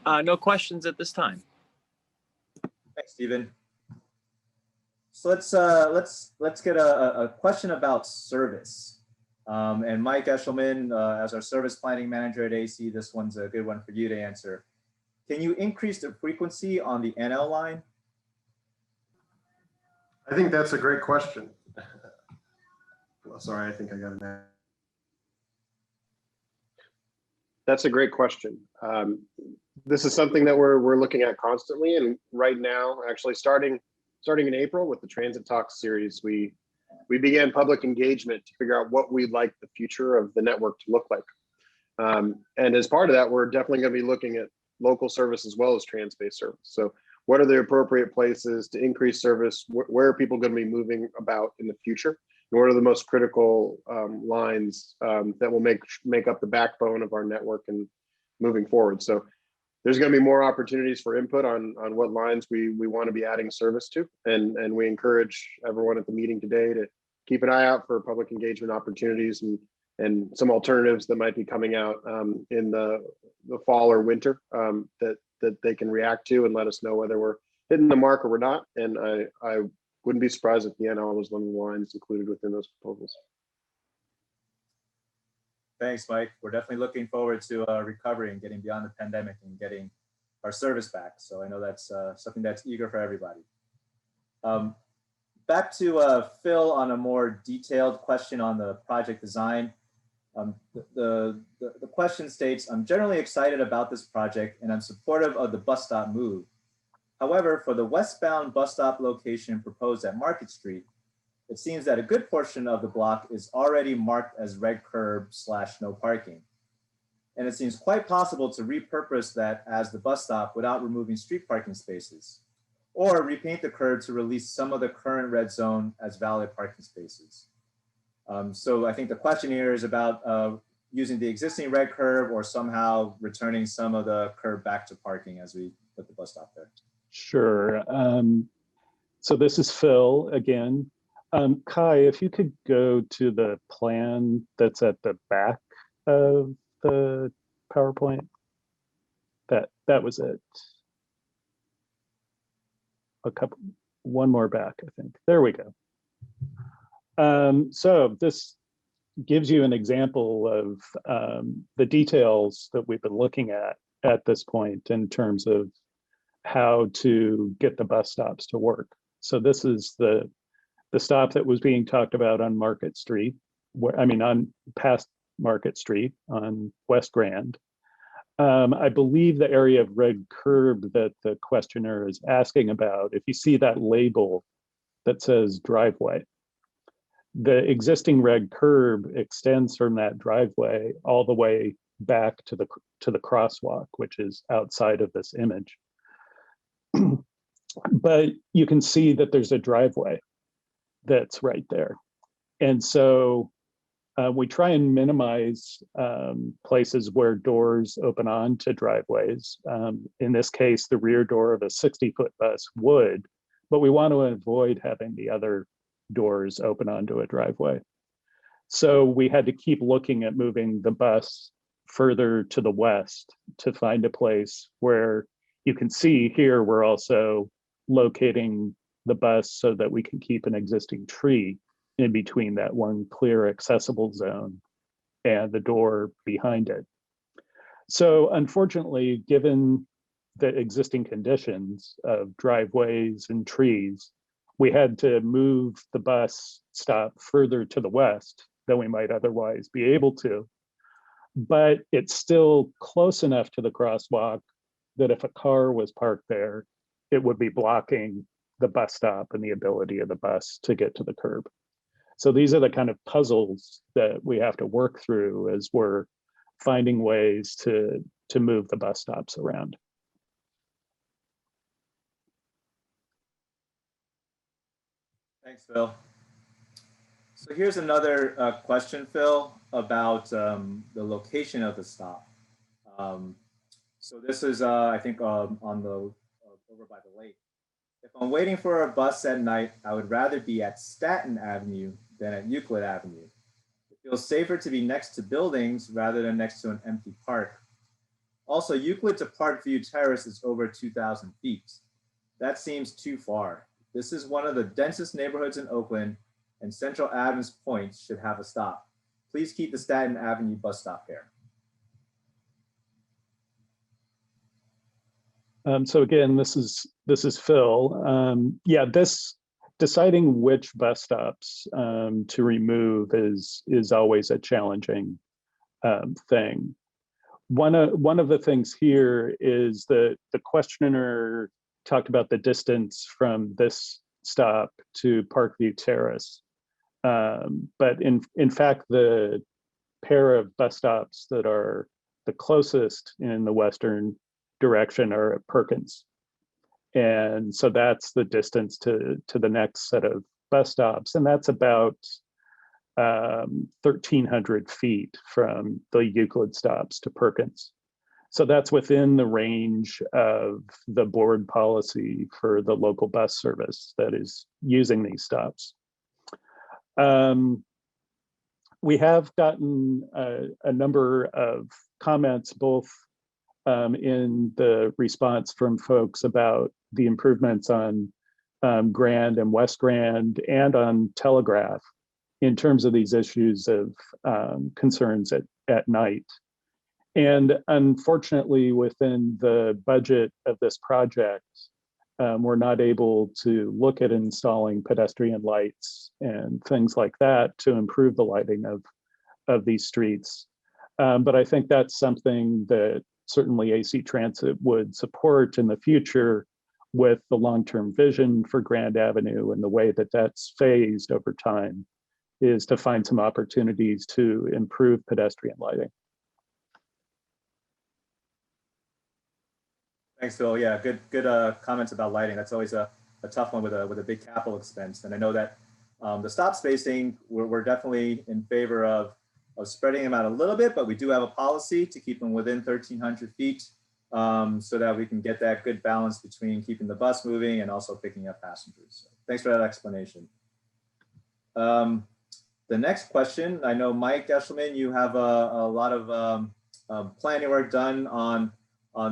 [SPEAKER 10] No questions at this time.
[SPEAKER 1] Thanks, Stephen. So let's get a question about service. And Mike Eshelman, as our service planning manager at AC, this one's a good one for you to answer. Can you increase the frequency on the NL line?
[SPEAKER 6] I think that's a great question. Sorry, I think I got an.
[SPEAKER 11] That's a great question. This is something that we're looking at constantly, and right now, actually starting in April with the Transit Talks series, we began public engagement to figure out what we'd like the future of the network to look like. And as part of that, we're definitely going to be looking at local service as well as trans-based service. So what are the appropriate places to increase service? Where are people going to be moving about in the future? And what are the most critical lines that will make up the backbone of our network and moving forward? So there's going to be more opportunities for input on what lines we want to be adding service to. And we encourage everyone at the meeting today to keep an eye out for public engagement opportunities and some alternatives that might be coming out in the fall or winter that they can react to and let us know whether we're hitting the mark or we're not. And I wouldn't be surprised if the NL was one of the lines included within those proposals.
[SPEAKER 1] Thanks, Mike. We're definitely looking forward to recovery and getting beyond the pandemic and getting our service back. So I know that's something that's eager for everybody. Back to Phil on a more detailed question on the project design. The question states, I'm generally excited about this project and I'm supportive of the bus stop move. However, for the westbound bus stop location proposed at Market Street, it seems that a good portion of the block is already marked as red curb / no parking. and it seems quite possible to repurpose that as the bus stop without removing street parking spaces, or repaint the curb to release some of the current red zone as valid parking spaces. So I think the question here is about using the existing red curb or somehow returning some of the curb back to parking as we put the bus stop there.
[SPEAKER 7] Sure. So this is Phil again. Kai, if you could go to the plan that's at the back of the PowerPoint. That was it. One more back, I think. There we go. So this gives you an example of the details that we've been looking at this point in terms of how to get the bus stops to work. So this is the stop that was being talked about on Market Street, on past Market Street on West Grand. I believe the area of red curb that the questioner is asking about, if you see that label that says driveway, the existing red curb extends from that driveway all the way back to the crosswalk, which is outside of this image. But you can see that there's a driveway that's right there. And so we try and minimize places where doors open onto driveways. In this case, the rear door of a 60-foot bus would, but we want to avoid having the other doors open onto a driveway. So we had to keep looking at moving the bus further to the west to find a place where you can see here we're also locating the bus so that we can keep an existing tree in between that one clear accessible zone and the door behind it. So unfortunately, given the existing conditions of driveways and trees, we had to move the bus stop further to the west than we might otherwise be able to. But it's still close enough to the crosswalk that if a car was parked there, it would be blocking the bus stop and the ability of the bus to get to the curb. So these are the kind of puzzles that we have to work through as we're finding ways to move the bus stops around.
[SPEAKER 1] Thanks, Phil. So here's another question, Phil, about the location of the stop. So this is, I think, on the over by the lake. If I'm waiting for a bus at night, I would rather be at Staten Avenue than at Euclid Avenue. It feels safer to be next to buildings rather than next to an empty park. Also, Euclid to Parkview Terrace is over 2,000 feet. That seems too far. This is one of the densest neighborhoods in Oakland, and Central Avenue's Point should have a stop. Please keep the Staten Avenue bus stop here.
[SPEAKER 7] So again, this is Phil. Yeah, deciding which bus stops to remove is always a challenging thing. One of the things here is that the questioner talked about the distance from this stop to Parkview Terrace, but in fact, the pair of bus stops that are the closest in the western direction are at Perkins. And so that's the distance to the next set of bus stops. And that's about 1,300 feet from the Euclid stops to Perkins. So that's within the range of the board policy for the local bus service that is using these stops. We have gotten a number of comments, both in the response from folks about the improvements on Grand and West Grand and on Telegraph in terms of these issues of concerns at night. And unfortunately, within the budget of this project, we're not able to look at installing pedestrian lights and things like that to improve the lighting of these streets. But I think that's something that certainly AC Transit would support in the future with the long-term vision for Grand Avenue, and the way that that's phased over time is to find some opportunities to improve pedestrian lighting.
[SPEAKER 1] Thanks, Phil. Yeah, good comments about lighting. That's always a tough one with a big capital expense. And I know that the stop spacing, we're definitely in favor of spreading them out a little bit, but we do have a policy to keep them within 1,300 feet so that we can get that good balance between keeping the bus moving and also picking up passengers. So thanks for that explanation. The next question, I know Mike Eshelman, you have a lot of planning work done on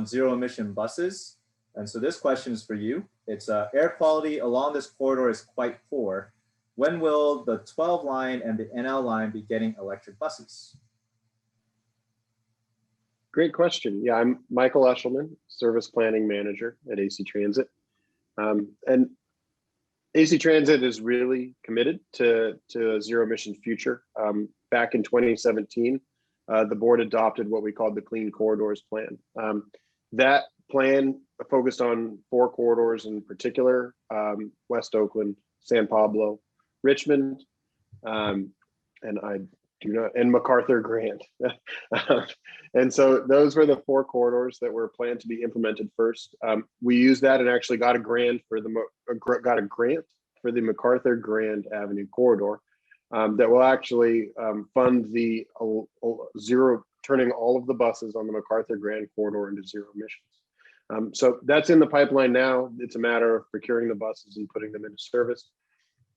[SPEAKER 1] zero emission buses. And so this question is for you. It's air quality along this corridor is quite poor. When will the 12 line and the NL line be getting electric buses?
[SPEAKER 11] Great question. Yeah, I'm Michael Eshelman, Service Planning Manager at AC Transit. And AC Transit is really committed to a zero emission future. Back in 2017, the board adopted what we called the Clean Corridors Plan. That plan focused on 4 corridors in particular, West Oakland, San Pablo, Richmond, and MacArthur Grand. And so those were the 4 corridors that were planned to be implemented first. We used that and actually got a grant for the MacArthur Grand Avenue corridor that will actually fund the turning all of the buses on the MacArthur Grand corridor into zero emissions. So that's in the pipeline now. It's a matter of procuring the buses and putting them into service.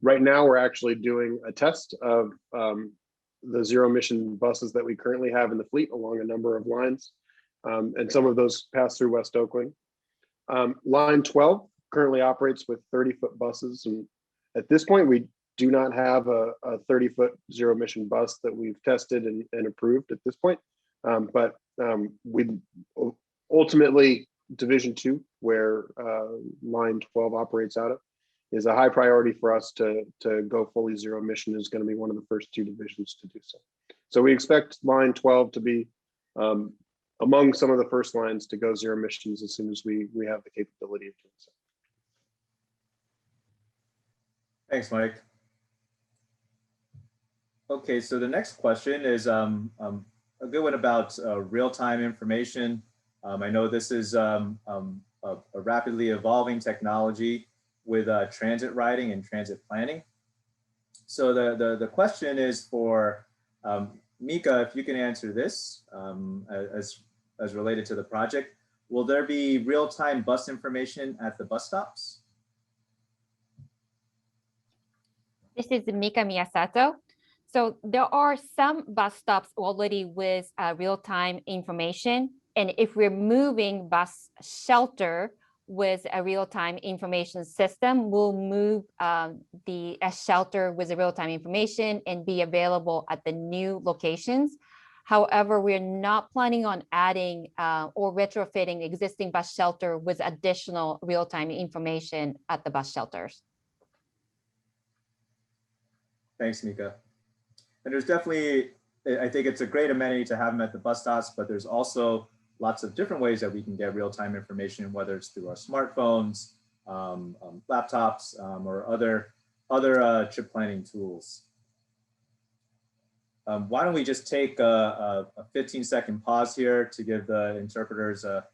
[SPEAKER 11] Right now, we're actually doing a test of the zero emission buses that we currently have in the fleet along a number of lines. And some of those pass through West Oakland. Line 12 currently operates with 30-foot buses. And at this point, we do not have a 30-foot zero emission bus that we've tested and approved at this point. But we ultimately, Division 2, where line 12 operates out of, is a high priority for us to go fully zero emission, is going to be one of the first 2 divisions to do so. So we expect line 12 to be among some of the first lines to go zero emissions as soon as we have the capability of doing so.
[SPEAKER 1] Thanks, Mike. Okay, so the next question is a good one about real-time information. I know this is a rapidly evolving technology with transit riding and transit planning. So the question is for Mika, if you can answer this as related to the project. Will there be real-time bus information at the bus stops?
[SPEAKER 5] This is Mika Miyasato. So there are some bus stops already with real-time information. And if we're moving bus shelter with a real-time information system, we'll move the shelter with the real-time information and be available at the new locations. However, we're not planning on adding or retrofitting existing bus shelter with additional real-time information at the bus shelters.
[SPEAKER 1] Thanks, Mika. And there's definitely, I think it's a great amenity to have them at the bus stops, but there's also lots of different ways that we can get real-time information, whether it's through our smartphones, laptops, or other trip planning tools. Why don't we just take a 15-second pause here to give the interpreters a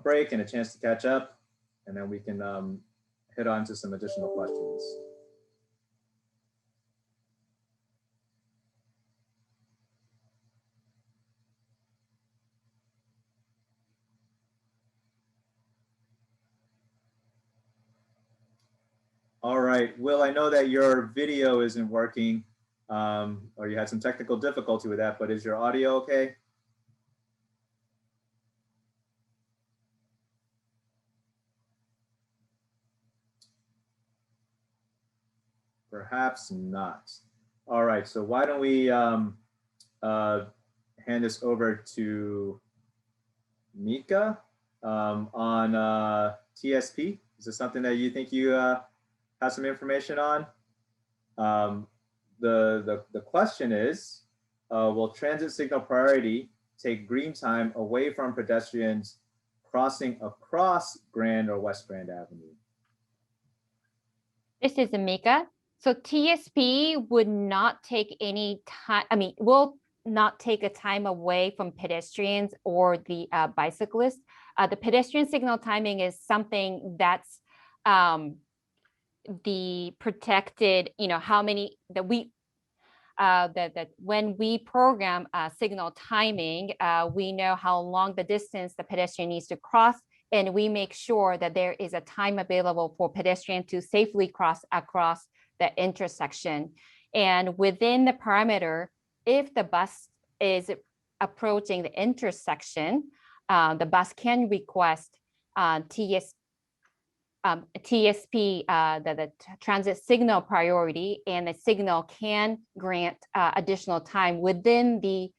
[SPEAKER 1] break and a chance to catch up, and then we can hit on to some additional questions. All right, Will, I know that your video isn't working or you had some technical difficulty with that, but is your audio okay? Perhaps not. All right, so why don't we hand this over to Mika on TSP. Is this something that you think you have some information on? The question is, will transit signal priority take green time away from pedestrians crossing across Grand or West Grand Avenue?
[SPEAKER 5] This is Mika. So TSP would not take any time. I mean, we'll not take a time away from pedestrians or the bicyclists. The pedestrian signal timing is something that's the protected, how many that we that when we program signal timing, we know how long the distance the pedestrian needs to cross, and we make sure that there is a time available for pedestrian to safely cross across the intersection. And within the parameter, if the bus is approaching the intersection, the bus can request TSP, the transit signal priority, and the signal can grant additional time within the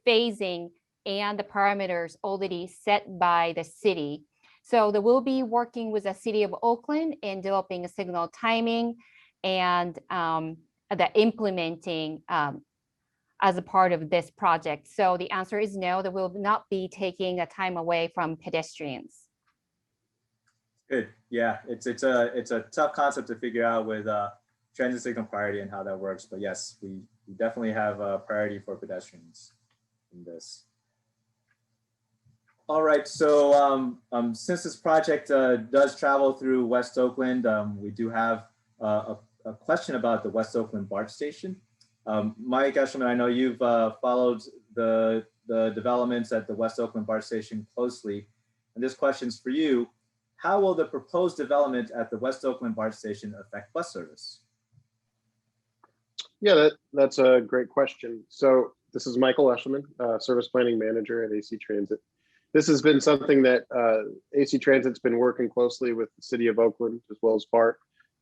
[SPEAKER 5] phasing and the parameters already set by the city. So they will be working with the city of Oakland in developing a signal timing and the implementing as a part of this project. So the answer is no, they will not be taking a time away from pedestrians.
[SPEAKER 1] Good. Yeah, it's a tough concept to figure out with transit signal priority and how that works. But yes, we definitely have a priority for pedestrians in this. All right. So since this project does travel through West Oakland, we do have a question about the West Oakland BART station. Mike Eshelman, I know you've followed the developments at the West Oakland BART station closely, and this question's for you. How will the proposed development at the West Oakland BART station affect bus service?
[SPEAKER 11] Yeah, that's a great question. So this is Michael Eshelman, Service Planning Manager at AC Transit. This has been something that AC Transit's been working closely with the City of Oakland, as well as BART,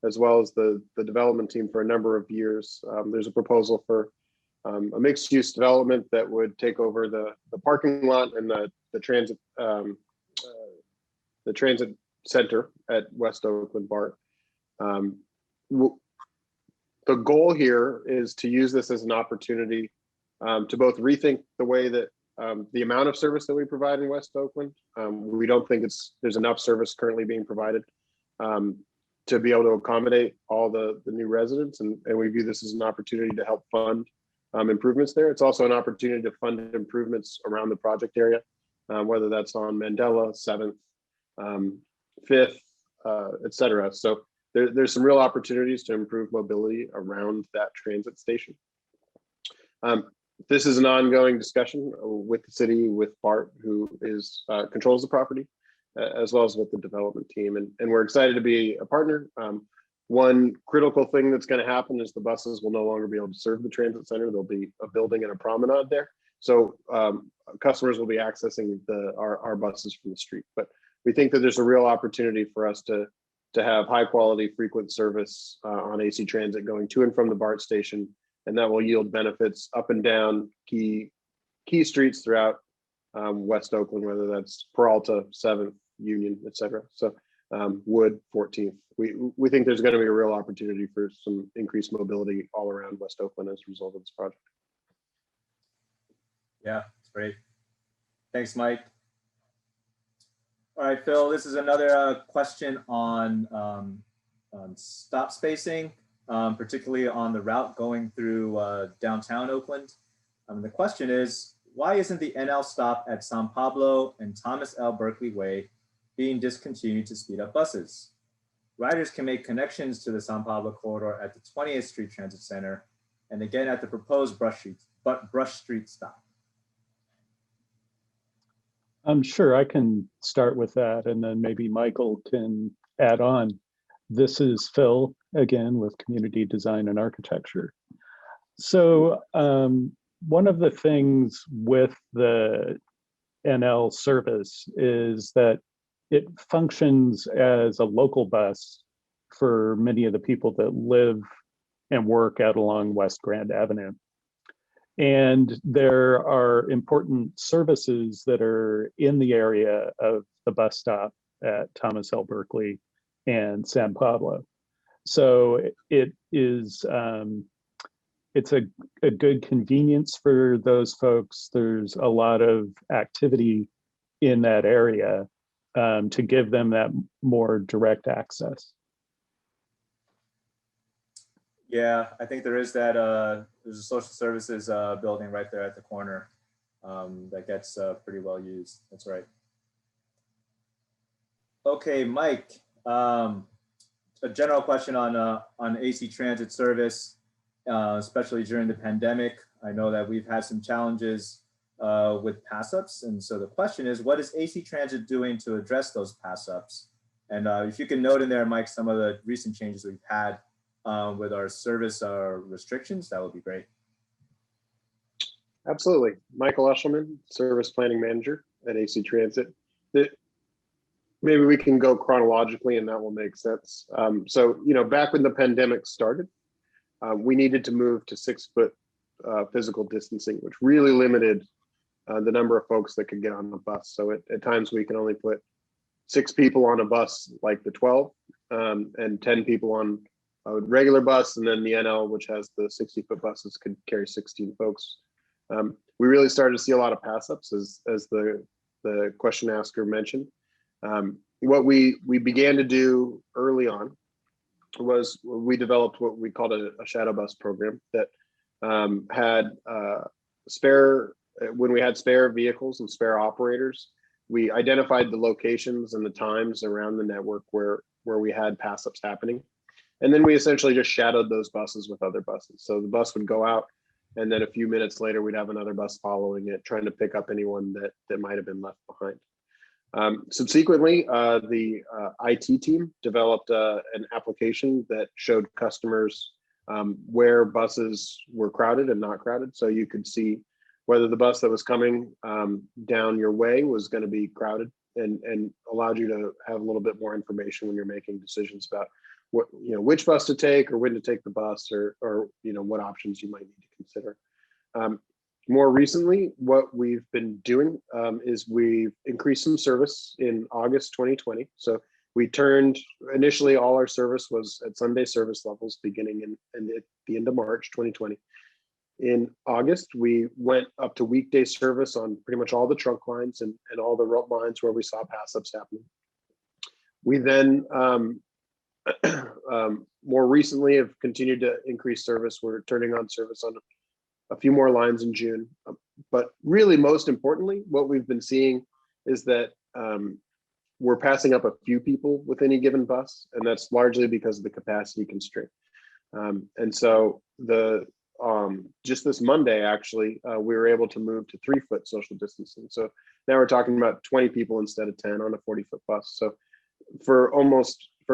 [SPEAKER 11] as well as the development team for a number of years. There's a proposal for a mixed-use development that would take over the parking lot and the transit center at West Oakland BART. The goal here is to use this as an opportunity to both rethink the way that the amount of service that we provide in West Oakland. We don't think there's enough service currently being provided to be able to accommodate all the new residents, and we view this as an opportunity to help fund improvements there. It's also an opportunity to fund improvements around the project area, whether that's on Mandela, 7th, 5th, et cetera. So there's some real opportunities to improve mobility around that transit station. This is an ongoing discussion with the city, with BART, who controls the property, as well as with the development team. And we're excited to be a partner. One critical thing that's going to happen is the buses will no longer be able to serve the transit center. There'll be a building and a promenade there. So customers will be accessing our buses from the street. But we think that there's a real opportunity for us to have high quality, frequent service on AC Transit going to and from the BART station, and that will yield benefits up and down key streets throughout West Oakland, whether that's Peralta, 7th, Union, et cetera. So Wood, 14th. We think there's going to be a real opportunity for some increased mobility all around West Oakland as a result of this project.
[SPEAKER 1] Yeah, it's great. Thanks, Mike. All right, Phil, this is another question on stop spacing, particularly on the route going through downtown Oakland. The question is, why isn't the NL stop at San Pablo and Thomas L. Berkeley Way being discontinued to speed up buses? Riders can make connections to the San Pablo corridor at the 20th Street Transit Center and again at the proposed Brush Street stop.
[SPEAKER 7] I'm sure I can start with that, and then maybe Michael can add on. This is Phil again with Community Design and Architecture. So one of the things with the NL service is that it functions as a local bus for many of the people that live and work out along West Grand Avenue. And there are important services that are in the area of the bus stop at Thomas L. Berkeley and San Pablo. So it is, it's a good convenience for those folks. There's a lot of activity in that area to give them that more direct access.
[SPEAKER 1] Yeah, I think there is that, there's a social services building right there at the corner that gets pretty well used. That's right. Okay, Mike, a general question on AC Transit service, especially during the pandemic. I know that we've had some challenges with pass-ups. And so the question is, what is AC Transit doing to address those pass-ups? And if you can note in there, Mike, some of the recent changes we've had with our service restrictions, that would be great.
[SPEAKER 11] Absolutely. Michael Eshelman, Service Planning Manager at AC Transit. Maybe we can go chronologically and that will make sense. So, back when the pandemic started, we needed to move to 6-foot physical distancing, which really limited the number of folks that could get on the bus. So at times we can only put 6 people on a bus like the 12 and 10 people on a regular bus. And then the NL, which has the 60-foot buses, could carry 16 folks. We really started to see a lot of pass-ups as the question asker mentioned. What we began to do early on was we developed what we called a shadow bus program that had when we had spare vehicles and spare operators, we identified the locations and the times around the network where we had pass-ups happening. And then we essentially just shadowed those buses with other buses. So the bus would go out, and then a few minutes later, we'd have another bus following it, trying to pick up anyone that might have been left behind. Subsequently, the IT team developed an application that showed customers where buses were crowded and not crowded. So you could see whether the bus that was coming down your way was going to be crowded, and allowed you to have a little bit more information when you're making decisions about which bus to take or when to take the bus, or what options you might need to consider. More recently, what we've been doing is we've increased some service in August 2020. So we turned, initially all our service was at Sunday service levels beginning at the end of March 2020. In August, we went up to weekday service on pretty much all the trunk lines and all the route lines where we saw pass-ups happening. We then more recently have continued to increase service. We're turning on service on a few more lines in June. But really, most importantly, what we've been seeing is that we're passing up a few people with any given bus, and that's largely because of the capacity constraint. And so just this Monday, actually, we were able to move to 3-foot social distancing. So now we're talking about 20 people instead of 10 on a 40-foot bus. So for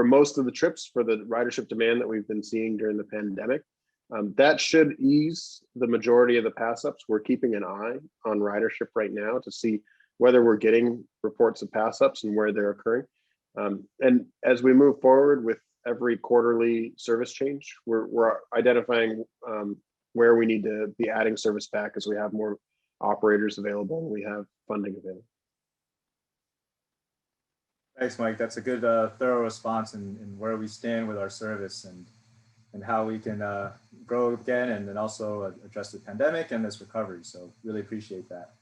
[SPEAKER 11] most of the trips, for the ridership demand that we've been seeing during the pandemic, that should ease the majority of the pass-ups. We're keeping an eye on ridership right now to see whether we're getting reports of pass-ups and where they're occurring. And as we move forward with every quarterly service change, we're identifying where we need to be adding service back as we have more operators available and we have funding available.
[SPEAKER 1] Thanks, Mike. That's a good thorough response in where we stand with our service and how we can grow again, and then also address the pandemic and this recovery. So really appreciate that.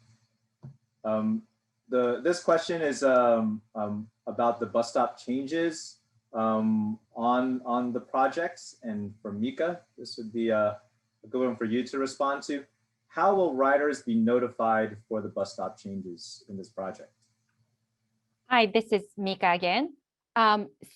[SPEAKER 1] This question is about the bus stop changes on the projects. And for Mika, this would be a good one for you to respond to. How will riders be notified for the bus stop changes in this project?
[SPEAKER 5] Hi, this is Mika again.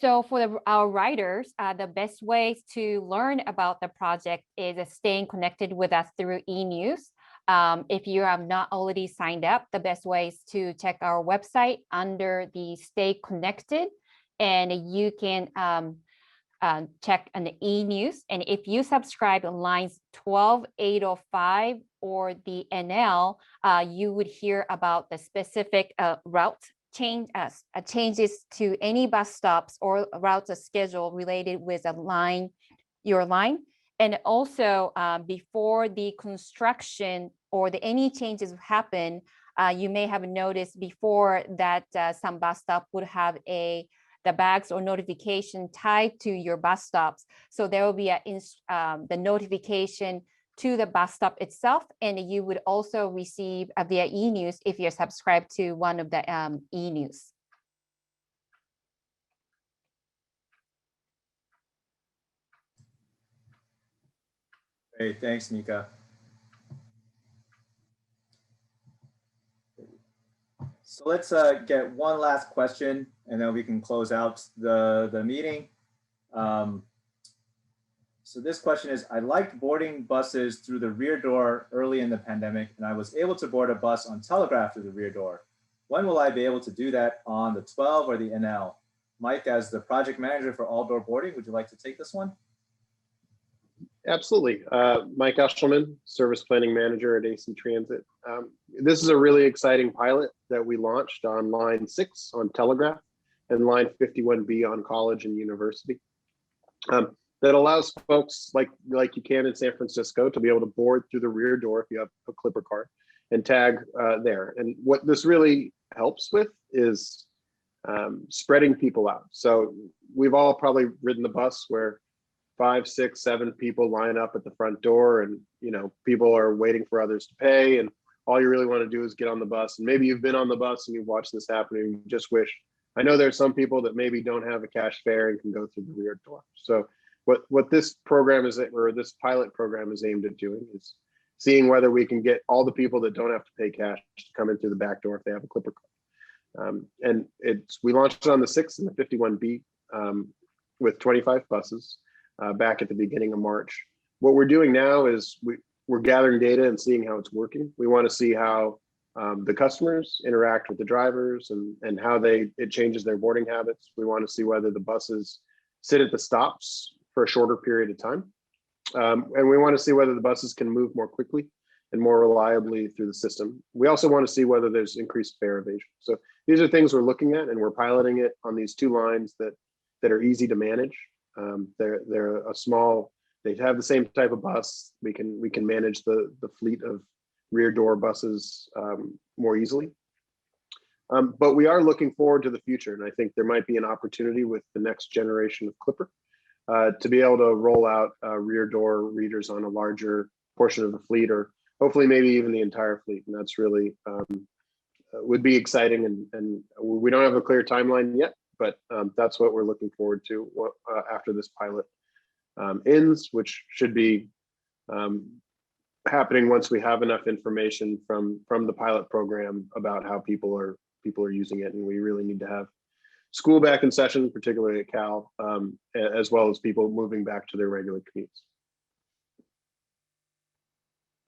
[SPEAKER 5] So for our riders, the best ways to learn about the project is staying connected with us through e-news. If you have not already signed up, the best way is to check our website under the Stay Connected, and you can check on the e-news. And if you subscribe on lines 12, 805 or the NL, you would hear about the specific route changes to any bus stops or routes schedule related with your line. And also before the construction or any changes happen, you may have noticed before that some bus stop would have the bags or notification tied to your bus stops. So there will be the notification to the bus stop itself, and you would also receive via e-news if you're subscribed to one of the e-news.
[SPEAKER 1] Great, thanks, Mika. So let's get one last question and then we can close out the meeting. So this question is, I liked boarding buses through the rear door early in the pandemic, and I was able to board a bus on Telegraph through the rear door. When will I be able to do that on the 12 or the NL? Mike, as the project manager for all door boarding, would you like to take this one?
[SPEAKER 11] Absolutely. Mike Eshelman, Service Planning Manager at AC Transit. This is a really exciting pilot that we launched on line 6 on Telegraph and line 51B on College and University. That allows folks like you can in San Francisco to be able to board through the rear door if you have a Clipper card and tag there. And what this really helps with is spreading people out. So we've all probably ridden the bus where 5, 6, 7 people line up at the front door, and people are waiting for others to pay, and all you really want to do is get on the bus. And maybe you've been on the bus and you've watched this happen and you just wish. I know there's some people that maybe don't have a cash fare and can go through the rear door. So what this program is, or this pilot program is aimed at doing, is seeing whether we can get all the people that don't have to pay cash to come in through the back door if they have a Clipper card. And we launched it on the 6th and the 51B with 25 buses back at the beginning of March. What we're doing now is we're gathering data and seeing how it's working. We want to see how the customers interact with the drivers and how it changes their boarding habits. We want to see whether the buses sit at the stops for a shorter period of time. And we want to see whether the buses can move more quickly and more reliably through the system. We also want to see whether there's increased fare evasion. So these are things we're looking at, and we're piloting it on these 2 lines that are easy to manage. They're a small, they have the same type of bus. We can manage the fleet of rear door buses more easily. But we are looking forward to the future, and I think there might be an opportunity with the next generation of Clipper to be able to roll out rear door readers on a larger portion of the fleet, or hopefully maybe even the entire fleet. And that's really would be exciting. And we don't have a clear timeline yet, but that's what we're looking forward to after this pilot ends, which should be happening once we have enough information from the pilot program about how people are using it. And we really need to have school back in session, particularly at Cal, as well as people moving back to their regular commutes.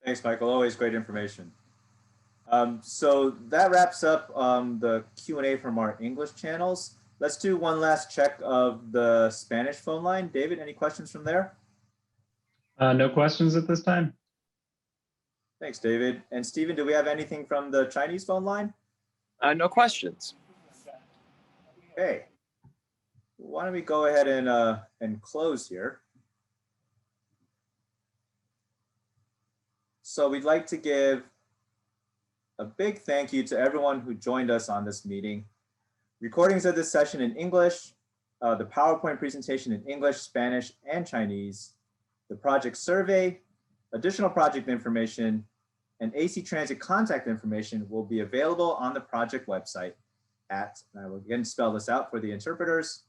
[SPEAKER 1] Thanks, Michael. Always great information. So that wraps up the Q&A from our English channels. Let's do one last check of the Spanish phone line. David, any questions from there?
[SPEAKER 9] No questions at this time.
[SPEAKER 1] Thanks, David. And Stephen, do we have anything from the Chinese phone line?
[SPEAKER 10] No questions.
[SPEAKER 1] Okay. Why don't we go ahead and close here? So we'd like to give a big thank you to everyone who joined us on this meeting. Recordings of this session in English, the PowerPoint presentation in English, Spanish, and Chinese, the project survey, additional project information, and AC Transit contact information will be available on the project website at, and I will again spell this out for the interpreters,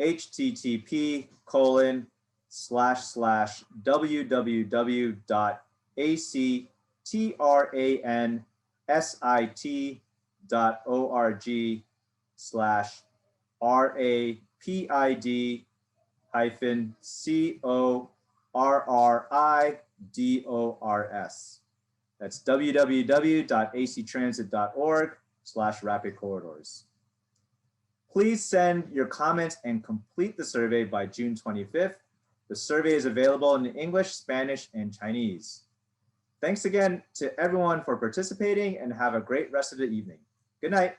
[SPEAKER 1] http://www.actransit.org/RAPID-CORRIDORS. That's www.actransit.org/rapid-corridors. Please send your comments and complete the survey by June 25th. The survey is available in English, Spanish, and Chinese. Thanks again to everyone for participating, and have a great rest of the evening. Good night.